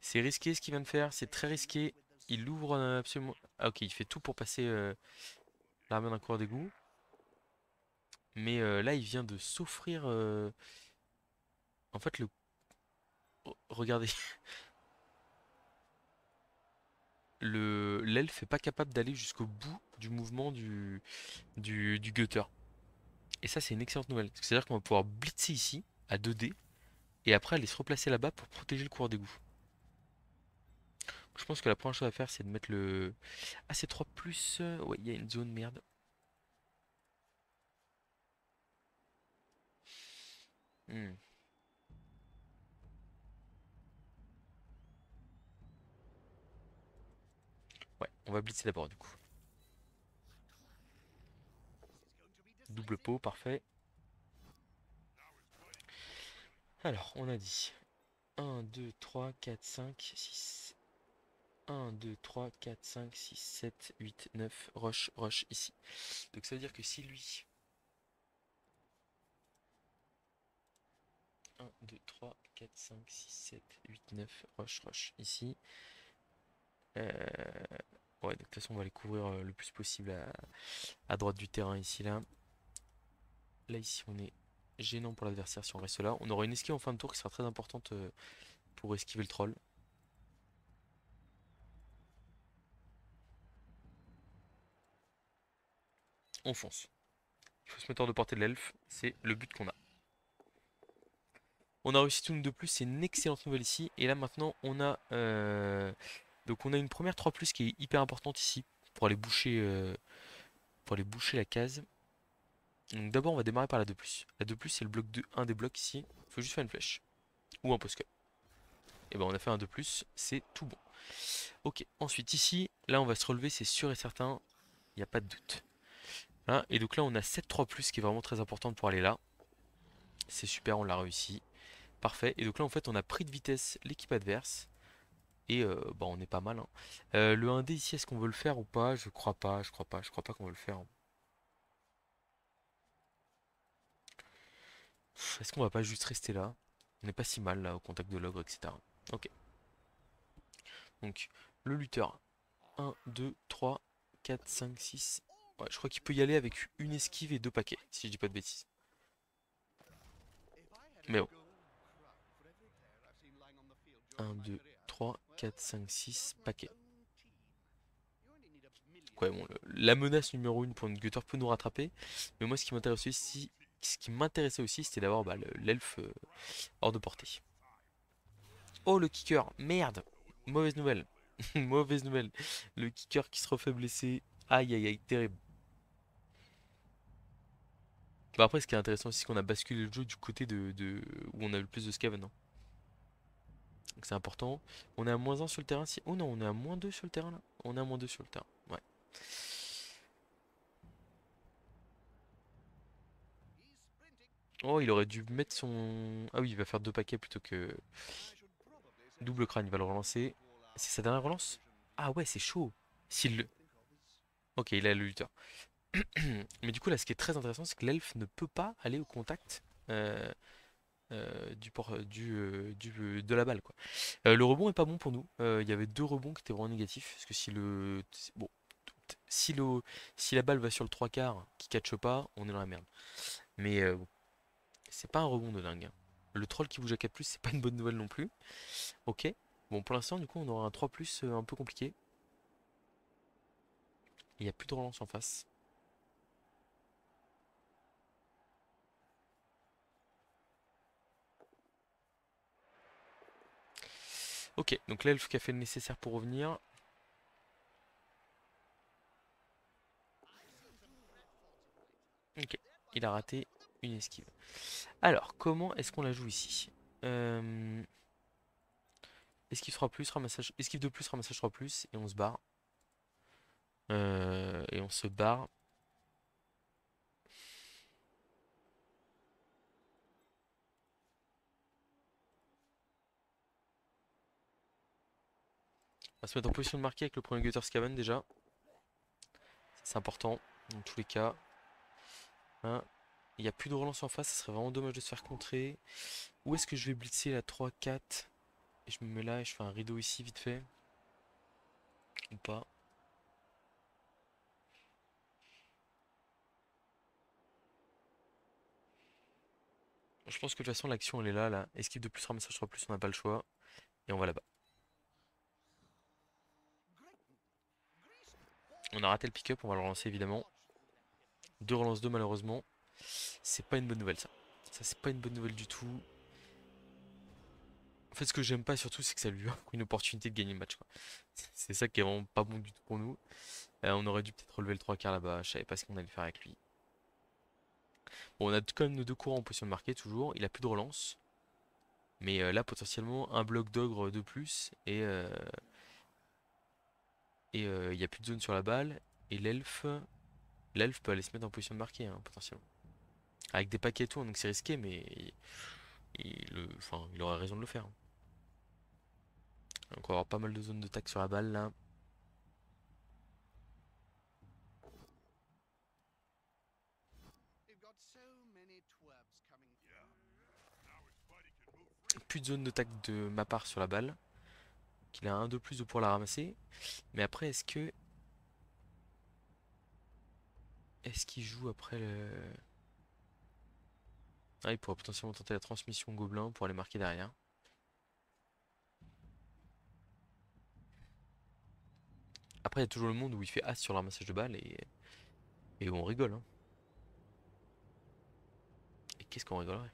C'est risqué ce qu'il vient de faire, c'est très risqué. Il ouvre absolument. Ah, ok, il fait tout pour passer l'armée d'un coureur d'égout. Mais là, il vient de s'offrir. En fait, regardez, l'elfe est pas capable d'aller jusqu'au bout du mouvement du gutter. Et ça, c'est une excellente nouvelle. C'est-à-dire qu'on va pouvoir blitzer ici, à 2D, et après aller se replacer là-bas pour protéger le coureur d'égout. Je pense que la première chose à faire, c'est de mettre le. Ah, c'est 3 plus. Ouais, il y a une zone, merde. Hmm. Ouais, on va blitzer d'abord, du coup. Double pot, parfait. Alors, on a dit 1, 2, 3, 4, 5, 6. 1, 2, 3, 4, 5, 6, 7, 8, 9. Rush, rush ici. Donc ça veut dire que si lui. 1, 2, 3, 4, 5, 6, 7, 8, 9. Rush, rush ici. Euh, Ouais, de toute façon, on va les couvrir le plus possible à droite du terrain ici, là. Là, ici, on est gênant pour l'adversaire si on reste là. On aura une esquive en fin de tour qui sera très importante pour esquiver le troll. On fonce. Il faut se mettre hors de portée de l'elfe. C'est le but qu'on a. On a réussi tout une de plus. C'est une excellente nouvelle ici. Et là, maintenant, on a... donc, on a une première 3 plus qui est hyper importante ici pour aller boucher la case. Donc, d'abord, on va démarrer par la 2 plus. La 2 plus, c'est le bloc 2, un des blocs ici. Il faut juste faire une flèche. Ou un post. Et ben on a fait un de plus, c'est tout bon. Ok, ensuite ici, là on va se relever, c'est sûr et certain, il n'y a pas de doute. Hein, et donc là on a 7-3 plus qui est vraiment très importante pour aller là. C'est super, on l'a réussi. Parfait. Et donc là en fait on a pris de vitesse l'équipe adverse. Et bah, on est pas mal, hein. Le 1D ici, est-ce qu'on veut le faire ou pas? Je crois pas, je crois pas qu'on veut le faire. Est-ce qu'on va pas juste rester là? On n'est pas si mal là au contact de l'ogre, etc. Ok. Donc le lutteur. 1, 2, 3, 4, 5, 6. Ouais, je crois qu'il peut y aller avec une esquive et deux paquets, si je dis pas de bêtises. Mais bon. 1, 2, 3, 4, 5, 6 paquets. Ouais, bon, la menace numéro 1 pour une gutter peut nous rattraper. Mais moi, ce qui m'intéressait aussi, c'était d'avoir bah, l'elfe hors de portée. Oh, le kicker, merde! Mauvaise nouvelle. Mauvaise nouvelle. Le kicker qui se refait blesser. Aïe, aïe, aïe, terrible. Bah après, ce qui est intéressant aussi, c'est qu'on a basculé le jeu du côté où on a le plus de scaven, hein. Donc c'est important. On est à -1 sur le terrain. Si... Oh non, on est à -2 sur le terrain là. On est à -2 sur le terrain. Ouais. Oh, il aurait dû mettre son. Ah oui, il va faire deux paquets plutôt que double crâne. Il va le relancer. C'est sa dernière relance? Ah ouais, c'est chaud. S'il le. Ok, il a le lutteur. Mais du coup, là, ce qui est très intéressant, c'est que l'elfe ne peut pas aller au contact euh, de la balle, quoi. Le rebond est pas bon pour nous. Il y avait deux rebonds qui étaient vraiment négatifs. Parce que si le. Bon, si, le, si la balle va sur le 3 quarts qui catche pas, on est dans la merde. Mais bon, c'est pas un rebond de dingue, hein. Le troll qui bouge à 4+, c'est pas une bonne nouvelle non plus. Ok. Bon, pour l'instant, du coup, on aura un 3+, un peu compliqué. Il n'y a plus de relance en face. Ok, donc l'elfe qui a fait le nécessaire pour revenir. Ok, il a raté. une esquive. Alors, comment est-ce qu'on la joue ici? Euh, Esquive 3 plus, ramassage, esquive 2 plus, ramassage 3 plus, et on se barre. Et on se barre. On va se mettre en position de marquer avec le premier Gutter Scaven déjà. C'est important, dans tous les cas. Hein. Il n'y a plus de relance en face, ça serait vraiment dommage de se faire contrer. Où est-ce que je vais blitzer la 3-4? Et je me mets là et je fais un rideau ici vite fait. Ou pas. Je pense que de toute façon l'action elle est là. Esquive de plus, ramassage 3 plus, on n'a pas le choix. Et on va là-bas. On a raté le pick-up, on va le relancer évidemment. Deux relances 2 malheureusement. C'est pas une bonne nouvelle ça. Ça c'est pas une bonne nouvelle du tout. En fait ce que j'aime pas surtout c'est que ça lui offre une opportunité de gagner le match quoi. C'est ça qui est vraiment pas bon du tout pour nous. On aurait dû peut-être relever le 3 quarts là-bas, je savais pas ce qu'on allait faire avec lui. Bon on a quand même nos deux courants en position de marquer toujours, il a plus de relance. Mais là potentiellement un bloc d'ogre de plus et il n'y a plus de zone sur la balle. Et l'elfe peut aller se mettre en position de marquer hein, potentiellement. Avec des paquets et tout, donc c'est risqué mais enfin, il aurait raison de le faire. Donc on va avoir pas mal de zones de tac sur la balle là. Plus de zone de tac de ma part sur la balle. Qu'il a un de plus de pour la ramasser. Mais après, est-ce qu'il joue après le. Ah, il pourrait potentiellement tenter la transmission gobelin pour aller marquer derrière. Après, il y a toujours le monde où il fait as sur le ramassage de balles et où on rigole. Hein. Et qu'est-ce qu'on rigolerait?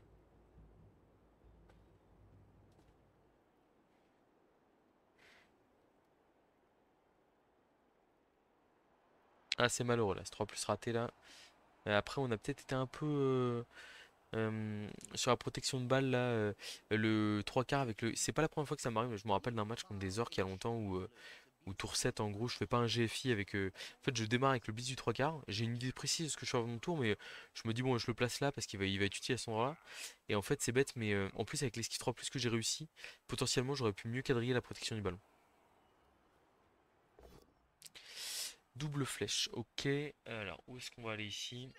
Ah, c'est malheureux là, ce 3 plus raté là. Après, on a peut-être été un peu sur la protection de balle là. Le 3 quarts avec le. C'est pas la première fois que ça m'arrive, mais je me rappelle d'un match contre des orques il y a longtemps où tour 7 en gros je fais pas un GFI avec en fait je démarre avec le bis du 3 quarts, j'ai une idée précise de ce que je fais avant mon tour mais je me dis bon je le place là parce qu'il va être utile à ce endroit là et en fait c'est bête mais en plus avec l'esquive 3 plus que j'ai réussi potentiellement j'aurais pu mieux quadriller la protection du ballon. Double flèche, ok. Alors où est-ce qu'on va aller ici?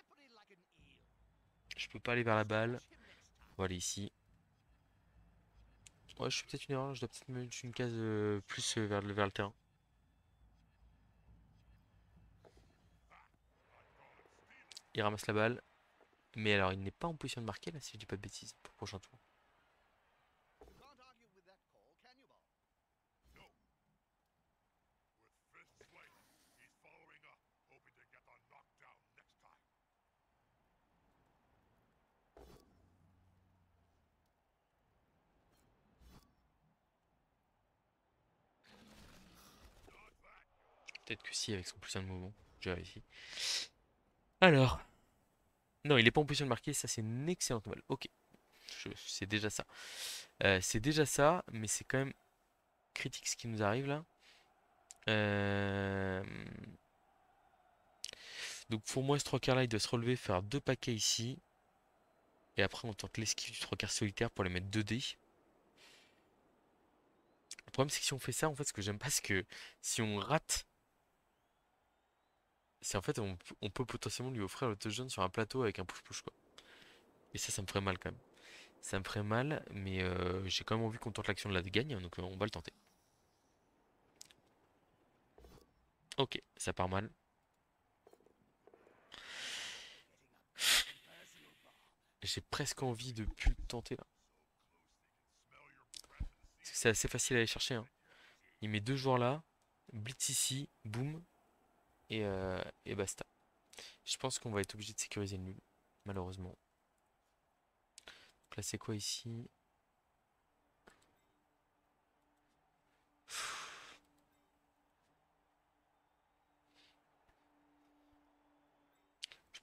Je peux pas aller vers la balle, on va aller ici. Ouais je fais peut-être une erreur, je dois peut-être me mettre une case plus vers le terrain. Il ramasse la balle, mais alors il n'est pas en position de marquer là si je dis pas de bêtises pour le prochain tour. Peut-être que si, avec son plus un de mouvement. Je vérifie. Alors. Non, il est pas en position de marquer, ça c'est une excellente nouvelle. Ok, c'est déjà ça. C'est déjà ça, mais c'est quand même critique ce qui nous arrive là. Euh, Donc pour moi, ce 3 quarts là, il doit se relever, faire deux paquets ici. Et après, on tente l'esquive du 3 quarts solitaire pour les mettre 2 dés. Le problème, c'est que si on fait ça, en fait, ce que j'aime pas, c'est que si on rate, c'est en fait, on peut potentiellement lui offrir le touchdown sur un plateau avec un push-push quoi. Et ça me ferait mal quand même. Ça me ferait mal, mais j'ai quand même envie qu'on tente l'action de la gagne, donc on va le tenter. Ok, ça part mal. J'ai presque envie de plus le tenter là. Parce que c'est assez facile à aller chercher. Hein. Il met deux joueurs là, blitz ici, boum, et basta. Je pense qu'on va être obligé de sécuriser le nul, malheureusement. Donc là c'est quoi ici?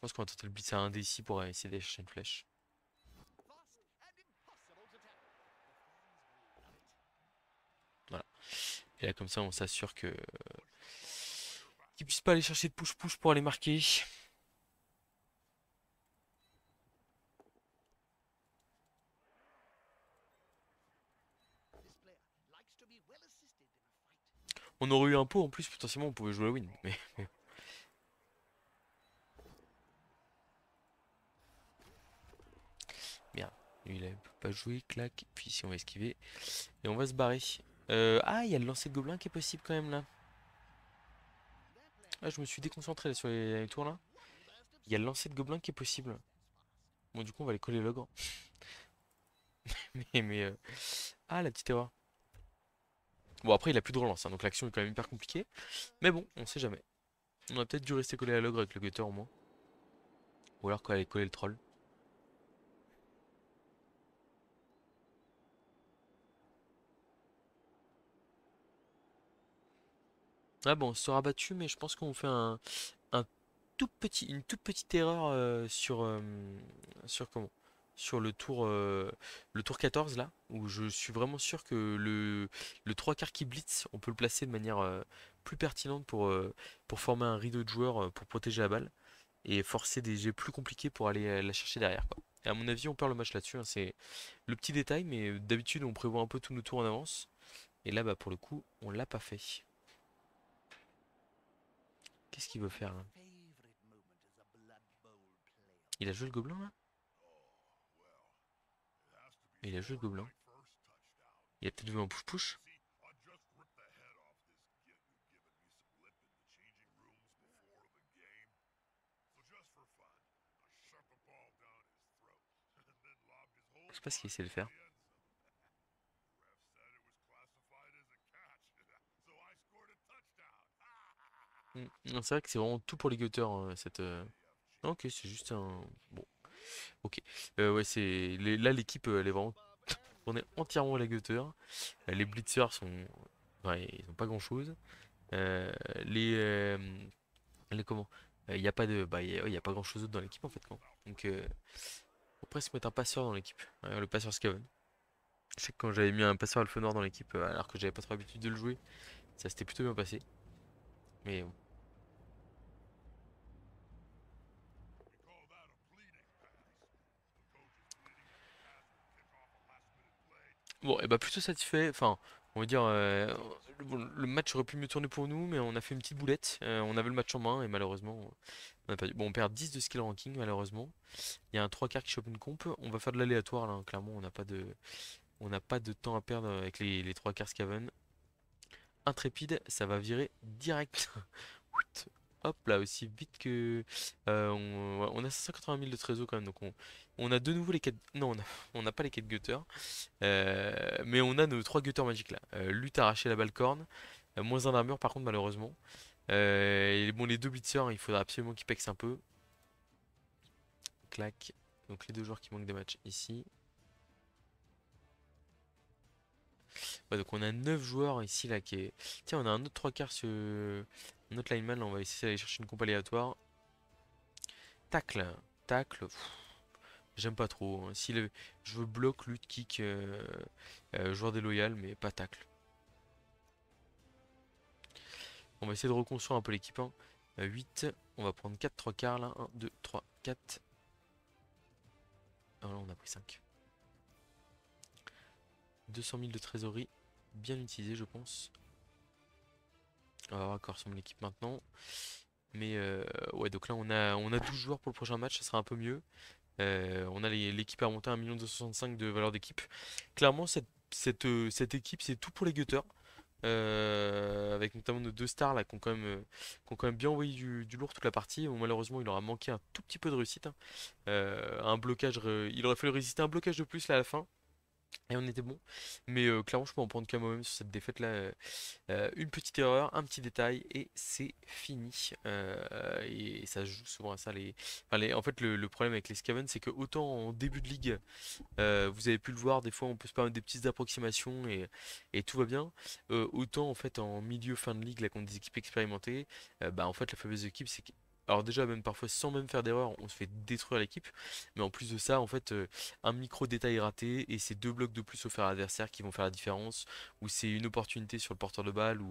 pense qu'on va tenter le blitz à 1D ici pour essayer d'aller chercher une flèche. Voilà. Et là, comme ça, on s'assure que qu'ils puissent pas aller chercher de push-push pour aller marquer. On aurait eu un pot en plus, potentiellement, on pouvait jouer la win. Mais merde, lui il peut pas jouer, clac. Puis ici, on va esquiver. Et on va se barrer. Ah, il y a le lancer de gobelin qui est possible quand même là. Ah, je me suis déconcentré là, sur les tours là. Il y a le lancer de gobelin qui est possible. Bon, du coup, on va aller coller l'ogre. Mais. Ah, la petite erreur. Bon, après, il a plus de relance, hein, donc l'action est quand même hyper compliquée. Mais bon, on sait jamais. On a peut-être dû rester collé à l'ogre avec le gutter au moins. Ou alors qu'on allait coller le troll. Ah bon, on se sera battu, mais je pense qu'on fait un une toute petite erreur sur comment? Sur le tour 14 là, où je suis vraiment sûr que le 3 quarts qui blitz, on peut le placer de manière plus pertinente pour former un rideau de joueurs pour protéger la balle et forcer des jets plus compliqués pour aller la chercher derrière, quoi. Et à mon avis, on perd le match là-dessus, hein, c'est le petit détail, mais d'habitude, on prévoit un peu tous nos tours en avance. Et là, bah, pour le coup, on l'a pas fait. Qu'est-ce qu'il veut faire là? Il a joué le gobelin là? Il a joué le gobelin. Il a peut-être vu un push-push. Je sais pas ce qu'il essaie de faire. Non, c'est vrai que c'est vraiment tout pour les gutters, hein, cette. Ok, c'est juste un. Bon, ok. Ouais, là l'équipe, elle est vraiment tournée entièrement à la gutter. Les blitzers sont. Ouais, ils ont pas grand-chose. Euh, les, euh, les comment? Il y a pas de. Bah, y a pas grand-chose d'autre dans l'équipe en fait, quoi. Donc, faut presque mettre un passeur dans l'équipe. Ouais, le passeur Scaven. Je sais que quand j'avais mis un passeur Alpha Noir dans l'équipe, alors que j'avais pas trop l'habitude de le jouer, ça s'était plutôt bien passé. Mais bon. Bon, et bah plutôt satisfait. Enfin, on va dire, le match aurait pu mieux tourner pour nous, mais on a fait une petite boulette. On avait le match en main et malheureusement, on a pas Bon, on perd 10 de skill ranking malheureusement. Il y a un 3 quarts qui chope une comp. On va faire de l'aléatoire là, hein. Clairement, on n'a pas de temps à perdre avec les 3 quarts Skaven. Intrépide, ça va virer direct. Hop là, aussi vite que. On a 580 000 de trésor quand même, donc on a de nouveau les 4. Non, on n'a pas les 4 gutters. Mais on a nos 3 gutters magiques là. Lutte arracher la balcorne. Moins un d'armure par contre, malheureusement. Et bon, les deux blitzers, il faudra absolument qu'ils pexent un peu. Clac. Donc les deux joueurs qui manquent des matchs ici. Ouais, donc on a 9 joueurs ici là qui est. Tiens, on a un autre 3 quarts sur. Un autre lineman là, on va essayer d'aller chercher une comp aléatoire. Tacle. Tacle. J'aime pas trop, hein. Si je veux bloc, lutte, kick, joueur déloyal, mais pas tacle. On va essayer de reconstruire un peu l'équipe, hein. 8, on va prendre 4 3 quarts là. 1, 2, 3, 4. Ah là, on a pris 5. 200 000 de trésorerie, bien utilisé, je pense. On va voir à quoi ressemble l'équipe maintenant. Mais ouais, donc là, on a 12 joueurs pour le prochain match, ça sera un peu mieux. On a l'équipe à monter à 1,265 million de valeur d'équipe. Clairement, cette équipe, c'est tout pour les gutters. Avec notamment nos deux stars là qui ont quand même bien envoyé du lourd toute la partie. Bon, malheureusement, il aura manqué un tout petit peu de réussite, hein. Un blocage, il aurait fallu résister à un blocage de plus là à la fin. Et on était bon. Mais clairement, je peux en prendre qu'à moi-même sur cette défaite là. Une petite erreur, un petit détail et c'est fini. Et ça se joue souvent à ça. En fait, le problème avec les Scaven, c'est que autant en début de ligue, vous avez pu le voir, des fois on peut se permettre des petites approximations et tout va bien. Autant en fait en milieu fin de ligue, là contre des équipes expérimentées, bah en fait la fameuse équipe c'est Alors déjà, même parfois sans même faire d'erreur, on se fait détruire l'équipe. Mais en plus de ça, en fait, un micro détail raté et c'est deux blocs de plus offerts à l'adversaire qui vont faire la différence. Ou c'est une opportunité sur le porteur de balle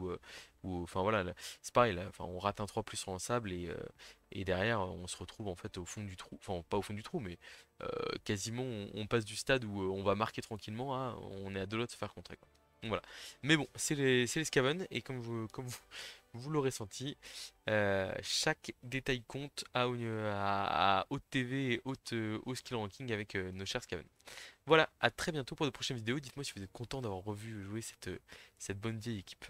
enfin voilà, là, c'est pareil. Là, enfin, on rate un 3 plus sur un sable et derrière, on se retrouve en fait au fond du trou. Enfin, pas au fond du trou, mais quasiment, on passe du stade où on va marquer tranquillement à on est à deux doigts de se faire contrer, quoi. Donc voilà. Mais bon, c'est les Scaven et vous l'aurez senti. Chaque détail compte à haute TV et haut skill ranking avec nos chers Skaven. Voilà, à très bientôt pour de prochaines vidéos. Dites-moi si vous êtes content d'avoir revu jouer cette bonne vieille équipe.